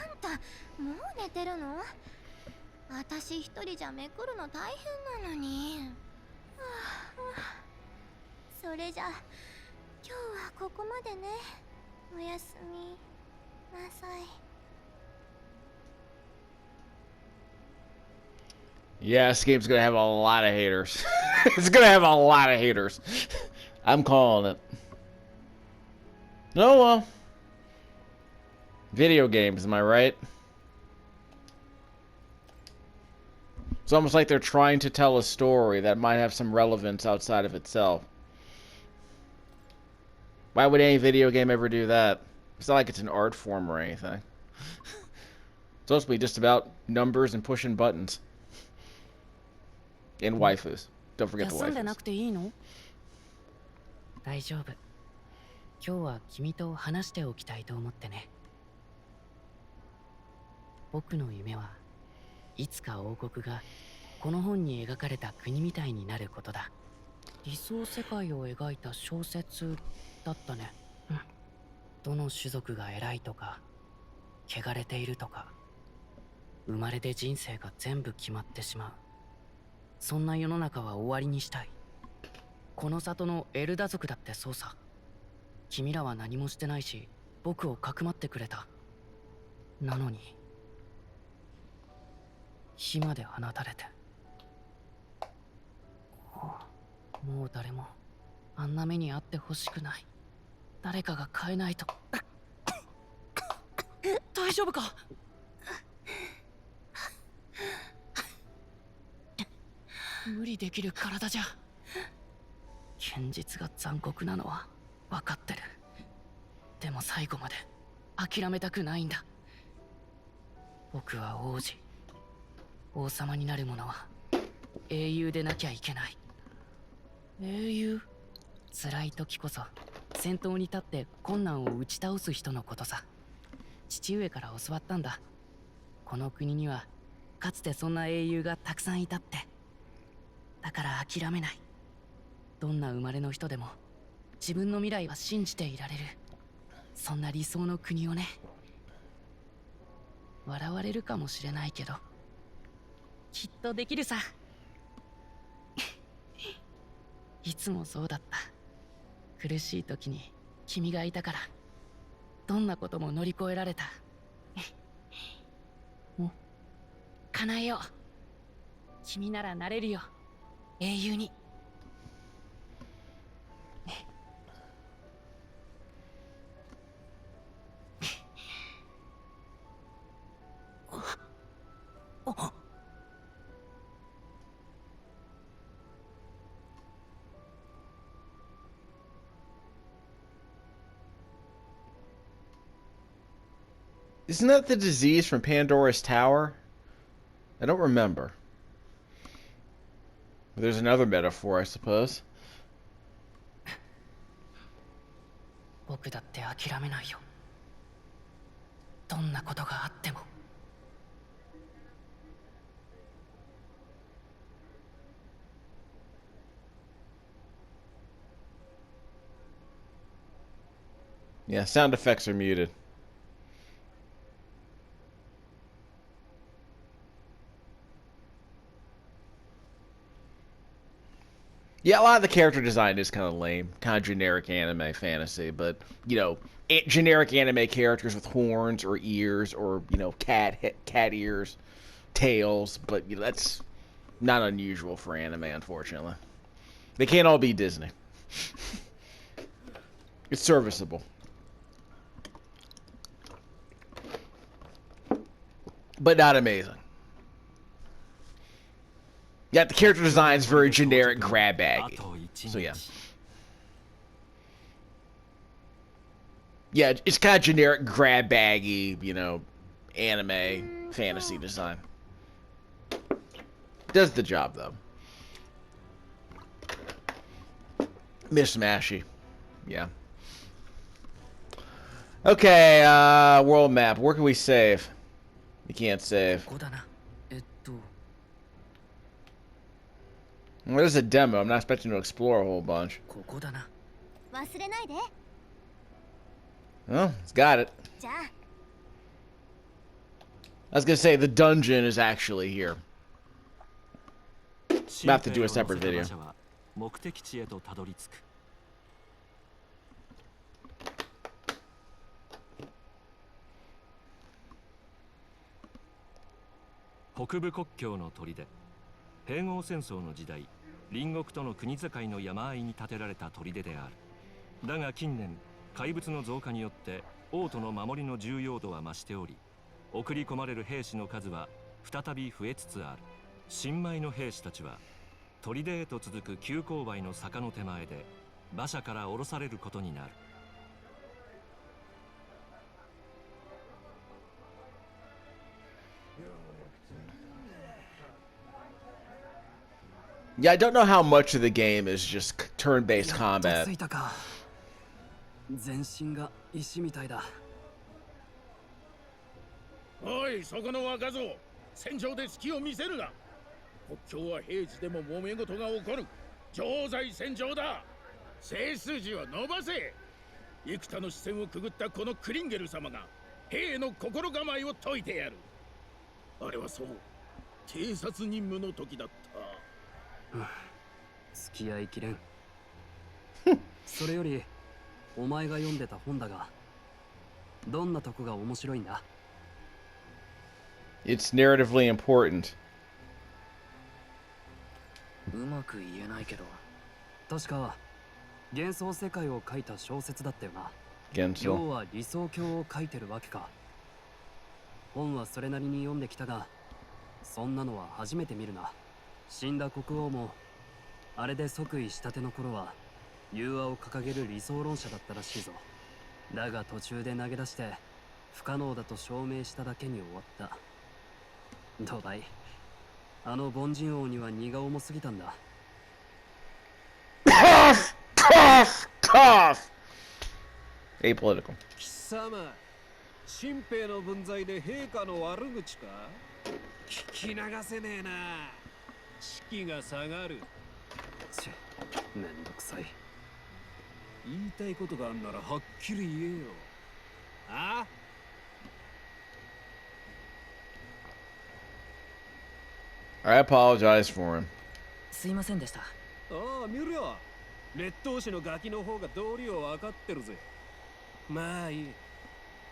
あんたもう寝てるの？私一人じゃめくるの大変なのに。それじゃ今日はここまでね。おやすみなさい。Yeah, this game's gonna have a lot of haters. It's gonna have a lot of haters. I'm calling it. Oh well. Video games, am I right? It's almost like they're trying to tell a story that might have some relevance outside of itself. Why would any video game ever do that? It's not like it's an art form or anything. It's supposed to be just about numbers and pushing buttons. And waifus. Don't forget the 休んでな waifus. くていいの？大丈夫。今日は君と話しておきたいと思ってね。僕の夢はいつか王国がこの本に描かれた国みたいになることだ。理想世界を描いた小説だったね。うん。どの種族が偉いとか、汚れているとか、生まれで人生が全部決まってしまう。そんな世の中は終わりにしたい。この里のエルダ族だってそうさ。君らは何もしてないし、僕をかくまってくれた。なのに火まで放たれて、もう誰もあんな目に遭ってほしくない。誰かが変えないと。大丈夫か？無理できる体じゃ。現実が残酷なのは分かってる。でも最後まで諦めたくないんだ。僕は王子。王様になる者は英雄でなきゃいけない。英雄？辛い時こそ先頭に立って困難を打ち倒す人のことさ。父上から教わったんだ。この国にはかつてそんな英雄がたくさんいたって。だから諦めない。どんな生まれの人でも自分の未来は信じていられる。そんな理想の国をね。笑われるかもしれないけど、きっとできるさ。いつもそうだった。苦しい時に君がいたからどんなことも乗り越えられた。叶えよう。君ならなれるよ、英雄に。Isn't that the disease from Pandora's Tower? I don't remember. There's another metaphor, I suppose. 僕だって諦めないよ。どんなことがあっても。Yeah, sound effects are muted. Yeah, a lot of the character design is kind of lame, kind of generic anime fantasy, but, you know, generic anime characters with horns or ears or, you know, cat ears, tails, but, you know, that's not unusual for anime, unfortunately. They can't all be Disney. It's serviceable. But not amazing. Yeah, the character design is very generic, grab baggy. So yeah. Yeah, it's kind of generic, grab baggy, you know, anime, fantasy design. Does the job, though. Mishmashy. Yeah. Okay, world map. Where can we save? You can't save. Well, this is a demo. I'm not expecting to explore a whole bunch. Well, it's got it. I was gonna say the dungeon is actually here. About to do a separate video. Hokubukokkyouの砦。併合戦争の時代、隣国との国境の山あいに建てられた砦である。だが近年、怪物の増加によって王都の守りの重要度は増しており、送り込まれる兵士の数は再び増えつつある。新米の兵士たちは砦へと続く急勾配の坂の手前で馬車から降ろされることになる。Yeah, I don't know how much of the game is just turn-based combat. 全身が石みたいだ。おい、そこの若造、戦場で隙を見せるな。国境は平時でも揉め事が起こる。常在戦場だ。背筋を伸ばせ。幾多の視線をくぐったこのクリンゲル様が兵の心構えを解いてやる。あれはそう、偵察任務の時だった。付き合いきれん。それよりお前が読んでた本だが、どんなとこが面白いんだ？ It's narratively important. うまく言えないけど、確か幻想世界を書いた小説だったよな。要は理想郷を書いてるわけか。本はそれなりに読んできたが、そんなのは初めて見るな。死んだ国王もあれで即位したての頃は融和を掲げる理想論者だったらしいぞ。だが途中で投げ出して不可能だと証明しただけに終わった。どうだい、あの凡人王には荷が重すぎたんだ。Apolitical. 貴様、新兵の分際で陛下の悪口か？聞き流せねえな。士気が下がる。めんどくさい。言いたいことがあんならはっきり言えよ。あ？I apologize for him. すいませんでした。ああ、見るよ。劣等種のガキの方が道理を分かってるぜ。まあいい。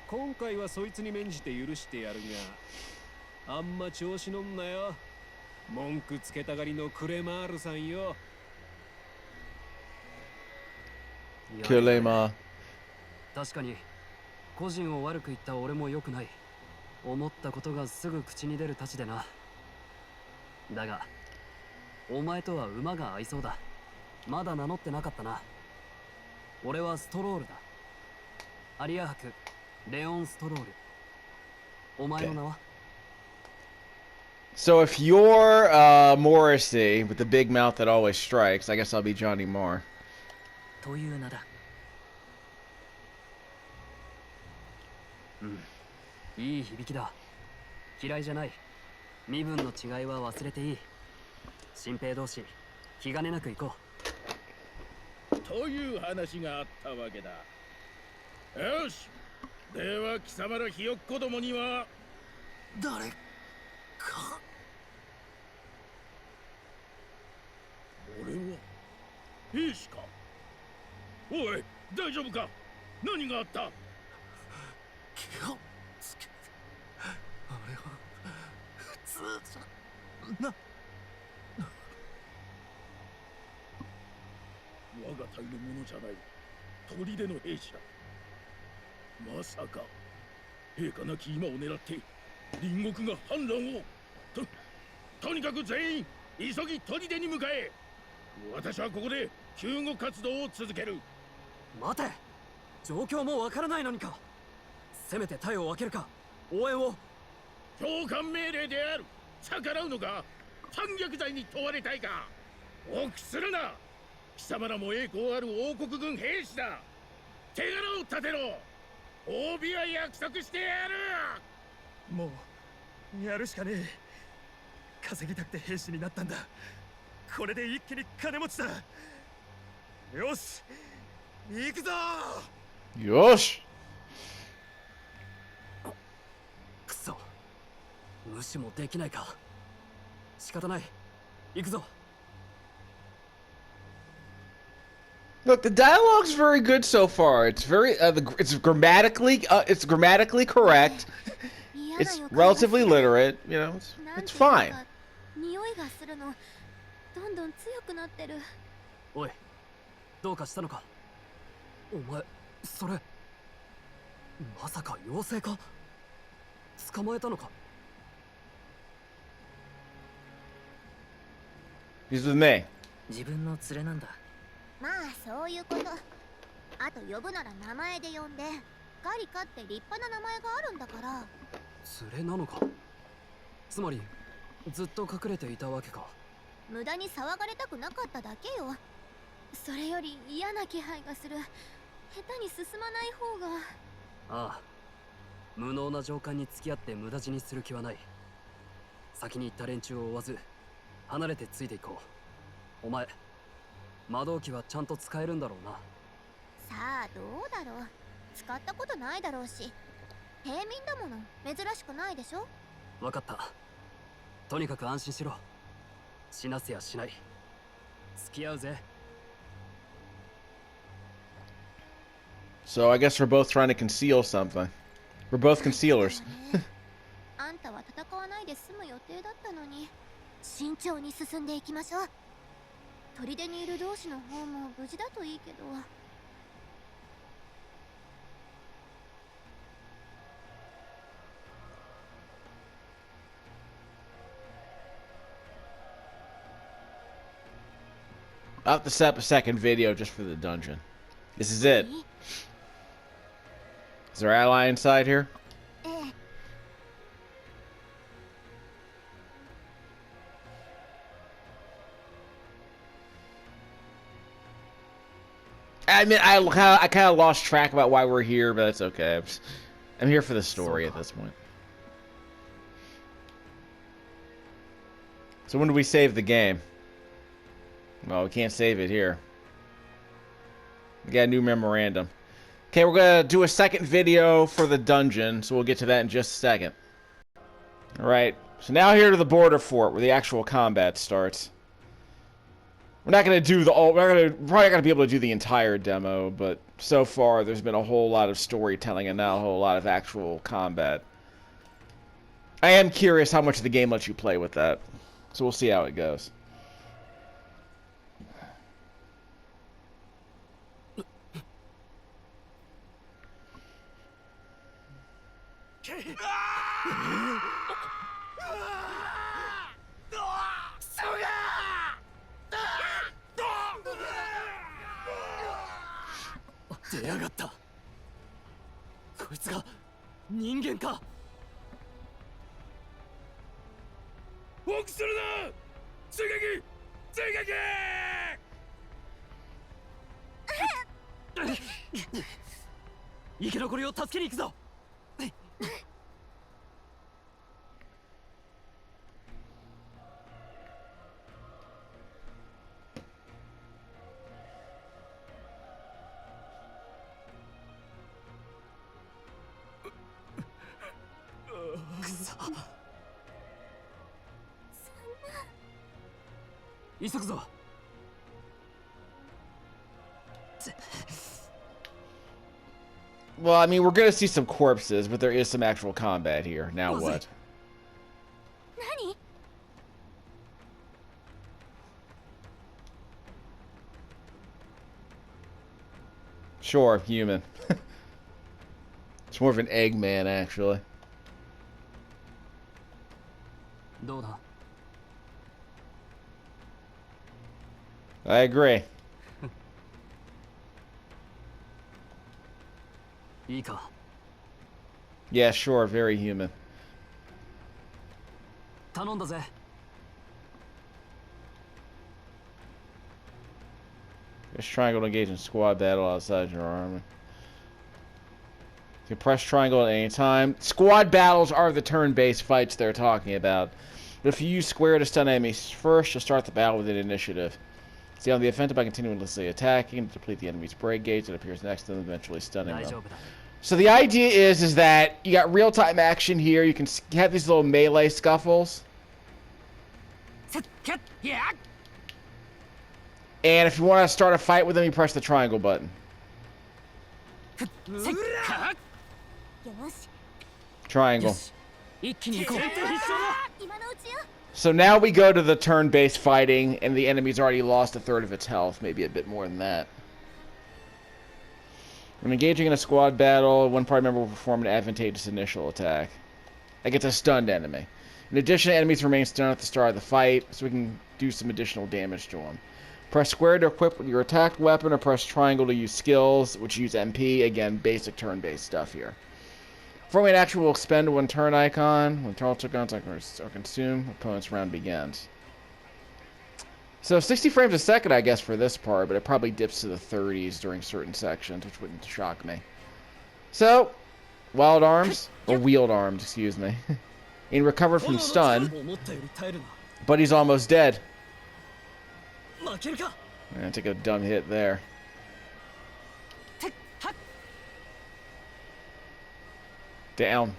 今回はそいつに免じて許してやるが、あんま調子乗んなよ。文句つけたがりのクレマールさんよ。クレマー。確かに個人を悪く言った俺も良くない。思ったことがすぐ口に出るたちでな。だがお前とは馬が合いそうだ。まだ名乗ってなかったな。俺はストロールだ。アリア伯レオン・ストロール。お前の名は？ So if you're Morrissey with the big mouth that always strikes, I guess I'll be Johnny Marr. という名だ。うん、いい響きだ。嫌いじゃない。身分の違いは忘れていい。新兵同士気兼ねなく行こう。という話があったわけだ。よし、では貴様らひよっこどもには誰か。俺は兵士か。おい、大丈夫か。何があった。気をつけ。あれは普通じゃな。我が隊の者じゃない。砦の兵士だ。まさか陛下なき今を狙って隣国が反乱を。とにかく全員急ぎ砦に向かえ。私はここで救護活動を続ける。待て、状況もわからないのにか。せめて隊を分けるか、応援を。教官命令である。逆らうのか。反逆罪に問われたいか。臆するな。貴様らも栄光ある王国軍兵士だ。手柄を立てろ。褒美は約束してやる。もうやるしかねえ。稼ぎたくて兵士になったんだ。これで一気に金持ちだ。よし、行くぞ。よし。くそ、無視もできないか。仕方ない、行くぞ。Look, the dialogue's very good so far. It's very, it's grammatically correct. It's relatively literate. You know, it's fine. 匂いがするの。どんどん強くなってる。おい、どうかしたのか。お前、それまさか妖精か。捕まえたのか。He's with me. 自分の連れなんだ。まあそういうこと。あと呼ぶなら名前で呼んで。ガリカって立派な名前があるんだから。連れなのか。つまりずっと隠れていたわけか。無駄に騒がれたくなかっただけよ。それより嫌な気配がする。下手に進まない方が。ああ、無能な上官に付き合って無駄死にする気はない。先に行った連中を追わず離れてついていこう。お前、魔導機はちゃんと使えるんだろうな。さあどうだろう。使ったことないだろうし。平民だもの、珍しくないでしょ。分かった。とにかく安心しろ。死なせやしない。付き合うぜ。 So I guess we're both trying to conceal something. We're both concealers. あんたは戦わないで済む予定だったのに。慎重に進んでいきましょう。砦にいる同士の方も無事だといいけど。I'll have to set up a second video just for the dungeon. This is it. Is there ally inside here? I mean, I kind of lost track about why we're here, but that's okay. I'm here for the story at this point. So when do we save the game? Well, we can't save it here. We got a new memorandum. Okay, we're gonna do a second video for the dungeon, so we'll get to that in just a second. Alright, so now here to the border fort where the actual combat starts. We're not gonna do we're probably not gonna be able to do the entire demo, but so far there's been a whole lot of storytelling and now a whole lot of actual combat. I am curious how much of the game lets you play with that, so we'll see how it goes. 出やがった。こいつが人間か。フォークするな。追撃追撃。生き残りを助けに行くぞ。くそ。急ぐぞ。Well, I mean, we're gonna see some corpses, but there is some actual combat here. Now what? Nani? Sure, human. It's more of an Eggman, actually. どうだ。 I agree. いいか。 Yeah, sure, very human. 頼んだぜ。 Press triangle to engage in squad battle outside your army. You can press triangle at any time. Squad battles are the turn-based fights they're talking about. But if you use square to stun enemies first, you'll start the battle with an initiative. Stay on the offensive by continuously attacking to deplete the enemy's break gauge that appears next to them, eventually stunning them. So the idea is that you got real-time action here. You can have these little melee scuffles. And if you want to start a fight with them, you press the triangle button. Triangle. So now we go to the turn-based fighting, and the enemy's already lost a third of its health, maybe a bit more than that. When engaging in a squad battle, one party member will perform an advantageous initial attack. Against a stunned enemy. In addition, enemies remain stunned at the start of the fight, so we can do some additional damage to them. Press square to equip your attacked weapon, or press triangle to use skills, which use MP. Again, basic turn-based stuff here. Forming an action will expend one turn icon. When turn icons are consumed, opponent's round begins. So 60 frames a second, I guess, for this part, but it probably dips to the 30s during certain sections, which wouldn't shock me. So, wild arms, or wheeled arms, excuse me. And recovered from stun, but he's almost dead. I took a dumb hit there. Down.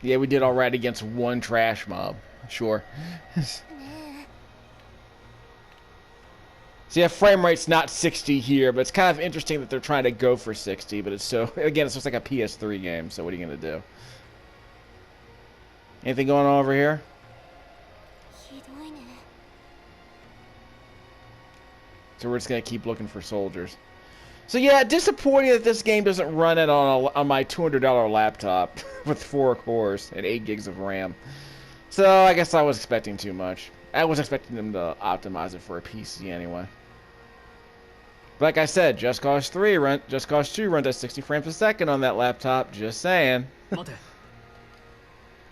Yeah, we did all right against one trash mob. Sure. So yeah, frame rate's not 60 here, but it's kind of interesting that they're trying to go for 60, but it's so... Again, it's just like a PS3 game, so what are you going to do? Anything going on over here? So we're just going to keep looking for soldiers. So yeah, disappointing that this game doesn't run it on my $200 laptop with 4 cores and 8 gigs of RAM. So I guess I was expecting too much. I was expecting them to optimize it for a PC anyway. But like I said, Just Cause 2 runs at 60 frames a second on that laptop. Just saying. And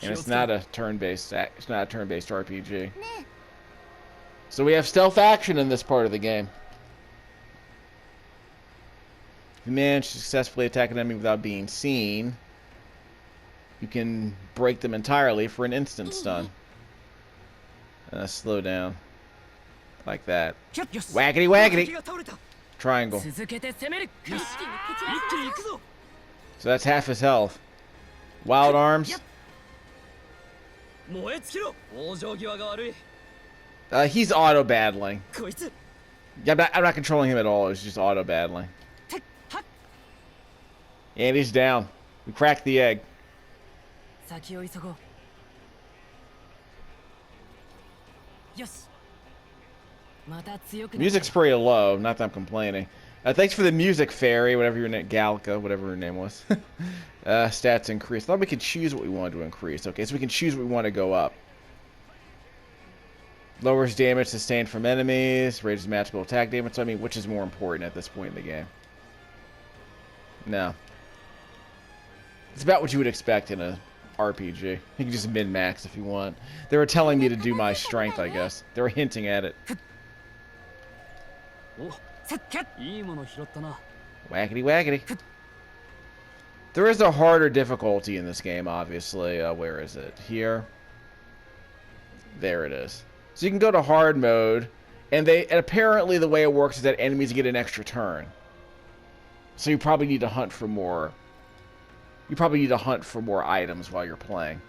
it's not a turn-based. It's not a turn-based RPG. So we have stealth action in this part of the game. If you manage to successfully attack an enemy without being seen, you can break them entirely for an instant stun. Slow down. Like that. Waggity waggity! Triangle. So that's half his health. Wild arms. He's auto-battling. I'm not controlling him at all. It's just auto-battling. And he's down. We cracked the egg. Music's pretty low. Not that I'm complaining. Thanks for the music, Fairy, whatever your name, Galca, whatever her name was. Stats increase. I thought we could choose what we wanted to increase. Okay, so we can choose what we want to go up. Lowers damage sustained from enemies. Raises magical attack damage. So, I mean, which is more important at this point in the game? No. It's about what you would expect in a RPG. You can just min-max if you want. They were telling me to do my strength, I guess. They were hinting at it. Wackety wackety. There is a harder difficulty in this game, obviously. Where is it? Here. There it is. So you can go to hard mode, and apparently the way it works is that enemies get an extra turn. So you probably need to hunt for more. You probably need to hunt for more items while you're playing.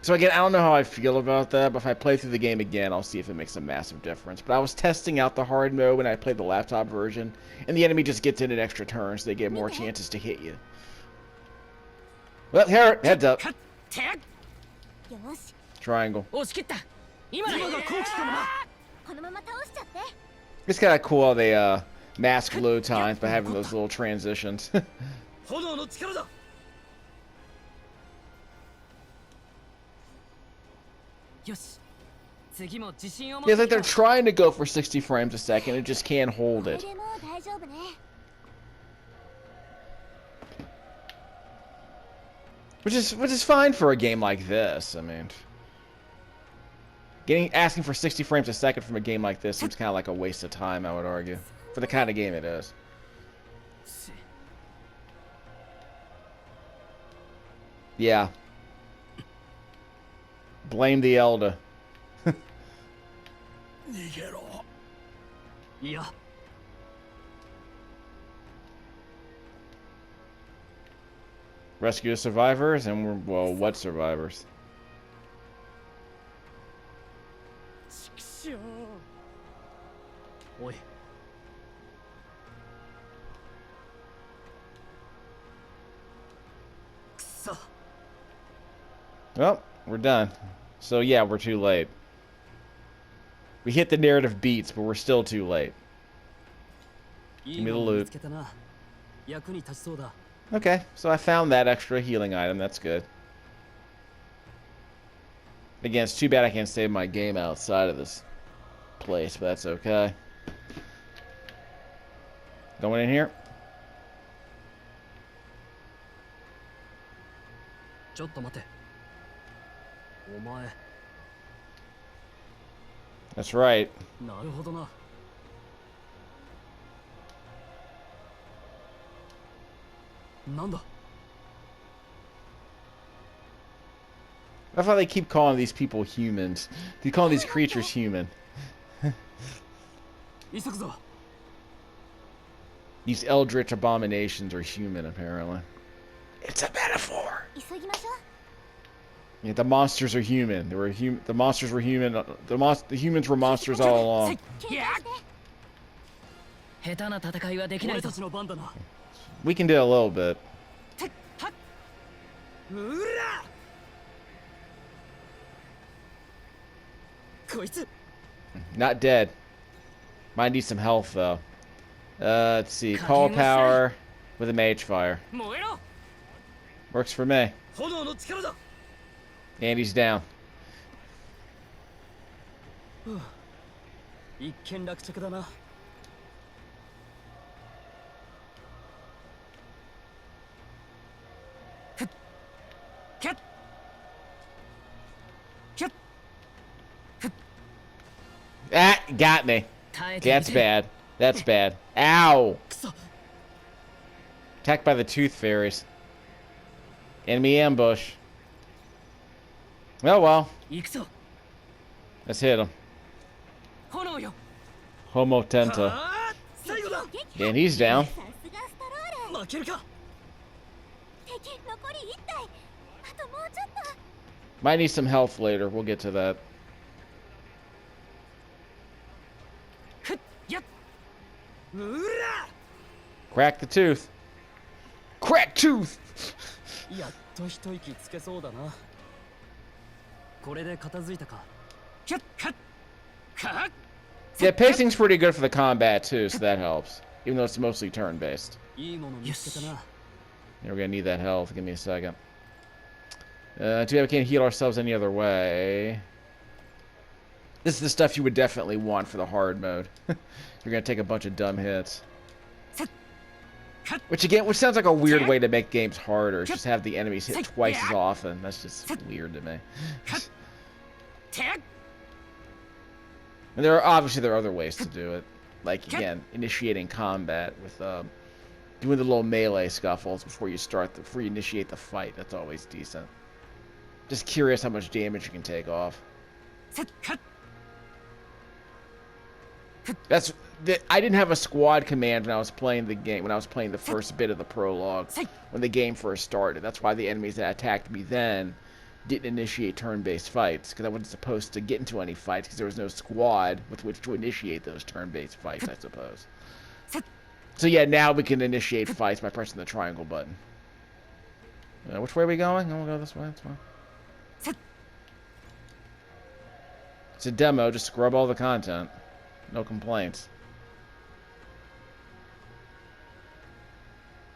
So again, I don't know how I feel about that, but if I play through the game again, I'll see if it makes a massive difference. But I was testing out the hard mode when I played the laptop version, and the enemy just gets in an extra turn, so they get more chances to hit you. Well, here, heads up. Triangle. It's kind of cool how they mask load times by having those little transitions. Yeah, it's like they're trying to go for 60 frames a second and just can't hold it. Which is fine for a game like this. I mean, asking for 60 frames a second from a game like this seems kind of like a waste of time, I would argue, for the kind of game it is. Yeah. Blame the Elder. Yeah. Rescue survivors, and well, what survivors? Oi. Well, we're done. So yeah, we're too late. We hit the narrative beats, but we're still too late. Give me the loot. Okay, so I found that extra healing item. That's good. Again, it's too bad I can't save my game outside of this place, but that's okay. Going in here. That's right. That's why they keep calling these people humans. They call these creatures human. These eldritch abominations are human, apparently. It's a metaphor. Yeah, the monsters are human. They were the monsters were human. The humans were monsters all along. We can do a little bit. Not dead. Might need some health though. Let's see. Call power with a mage fire. Works for me. And he's down. Ah, got me. That's bad. That's bad. Ow! Attacked by the tooth fairies. Enemy ambush. Oh well. Let's hit him. Homo Tenta. And he's down. Might need some health later. We'll get to that. Crack the tooth. Crack tooth! Yeah, pacing's pretty good for the combat too, so that helps. Even though it's mostly turn-based. Yeah, we're gonna need that health. Give me a second. Too bad we can't heal ourselves any other way. This is the stuff you would definitely want for the hard mode. You're gonna take a bunch of dumb hits. Which sounds like a weird way to make games harder. Just have the enemies hit twice as often. That's just weird to me. And there are other ways to do it. Like again, initiating combat with doing the little melee scuffles before you initiate the fight. That's always decent. Just curious how much damage you can take off. I didn't have a squad command when I was playing the game, when I was playing the first bit of the prologue, when the game first started. That's why the enemies that attacked me then didn't initiate turn-based fights, because I wasn't supposed to get into any fights, because there was no squad with which to initiate those turn-based fights, I suppose. So yeah, now we can initiate fights by pressing the triangle button. Which way are we going? We'll go this way, that's fine. It's a demo, just scrub all the content. No complaints.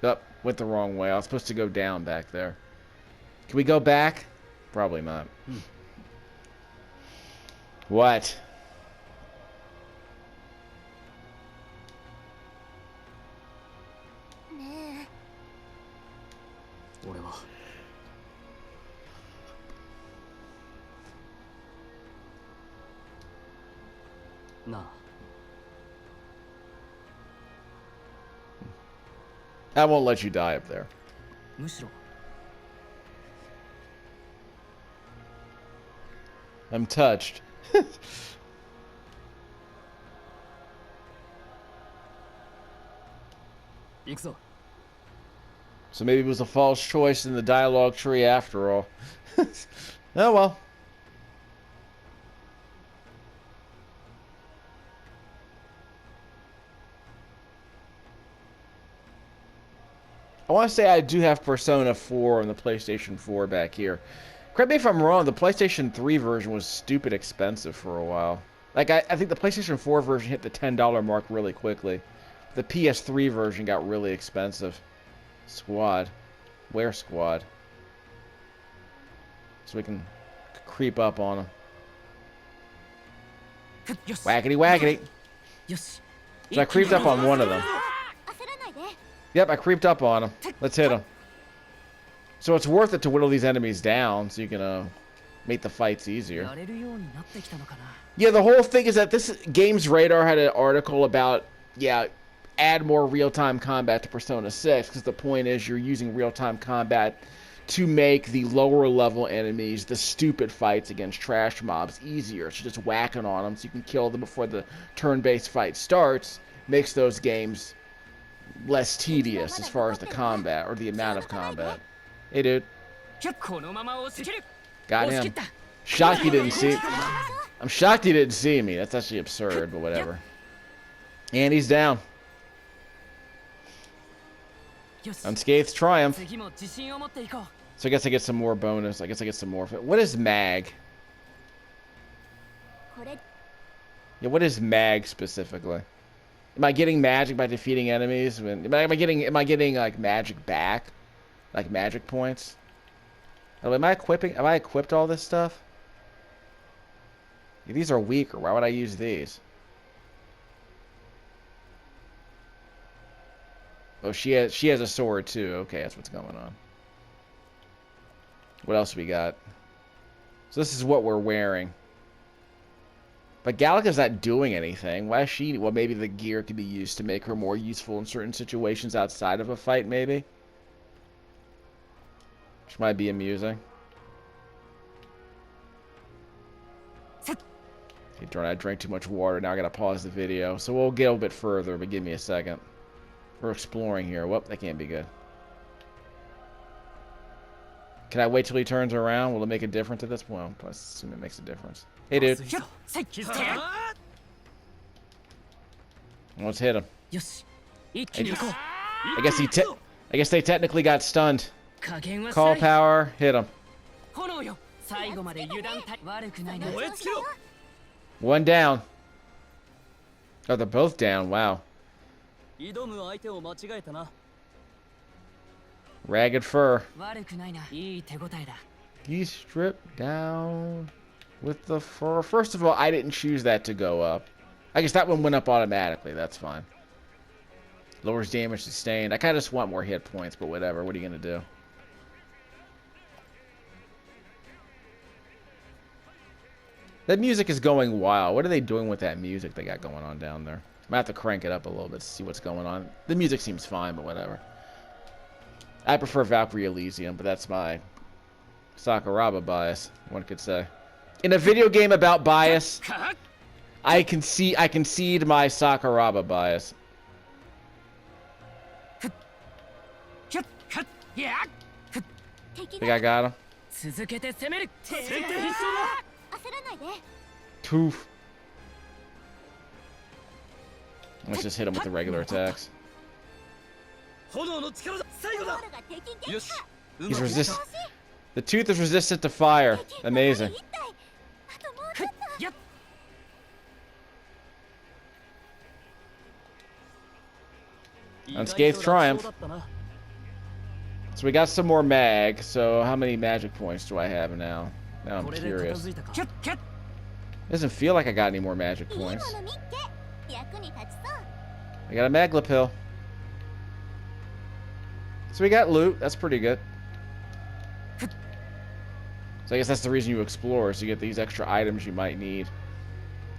Oh, went the wrong way. I was supposed to go down back there. Can we go back? Probably not. What? I won't let you die up there. I'm touched. So maybe it was a false choice in the dialogue tree after all. Oh well. I want to say I do have Persona 4 on the PlayStation 4 back here. Correct me if I'm wrong, the PlayStation 3 version was stupid expensive for a while. Like, I think the PlayStation 4 version hit the $10 mark really quickly. The PS3 version got really expensive. Squad. Where squad? So we can creep up on them. Wackety wackety. So I creeped up on one of them. Yep, I creeped up on him. Let's hit him. So it's worth it to whittle these enemies down so you can make the fights easier. Yeah, the whole thing is that this Games Radar had an article about, add more real-time combat to Persona 6, because the point is you're using real-time combat to make the lower level enemies, the stupid fights against trash mobs, easier. So just whacking on them so you can kill them before the turn-based fight starts makes those games less tedious as far as the combat or the amount of combat. Hey, dude. Got him. Shocked he didn't see. I'm shocked he didn't see me. That's actually absurd, but whatever. And he's down. Unscathed triumph. So I guess I get some more bonus. I guess I get some more. What is mag? Yeah, what is mag specifically? Am I getting magic by defeating enemies? Am I getting like magic back? Like magic points? Oh, have I equipped all this stuff? Yeah, these are weaker. Why would I use these? Oh, she has a sword too. Okay, that's what's going on. What else we got? So this is what we're wearing. But Gallica's not doing anything. Why is she? Well, maybe the gear could be used to make her more useful in certain situations outside of a fight, maybe? Which might be amusing. Okay, darn, I drank too much water. Now I gotta pause the video. So we'll get a little bit further, but give me a second. We're exploring here. Whoop, that can't be good. Can I wait till he turns around? Will it make a difference at this point? I assume it makes a difference. Hey, dude. Let's hit him. I guess they technically got stunned. Call power, hit him. One down. Oh, they're both down. Wow. 挑む相手を間違えたな。 Ragged fur. 悪くないな。いい手応えだ。 He's stripped down with the fur. First of all, I didn't choose that to go up. I guess that one went up automatically. That's fine. Lowers damage sustained. I kind of just want more hit points, but whatever. What are you going to do? That music is going wild. What are they doing with that music they got going on down there? I might have to crank it up a little bit to see what's going on. The music seems fine, but whatever. I prefer Valkyrie Elysium, but that's my Sakuraba bias, one could say. In a video game about bias, I concede my Sakuraba bias. Think I got him? Toof. Let's just hit him with the regular attacks. He's resistant. The tooth is resistant to fire. Amazing. Unscathed triumph. So we got some more mag. So how many magic points do I have now? Now I'm curious. Doesn't feel like I got any more magic points. I got a Magla pill. So we got loot. That's pretty good. So I guess that's the reason you explore, so you get these extra items you might need.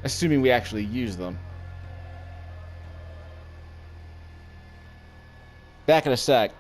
Assuming we actually use them. Back in a sec.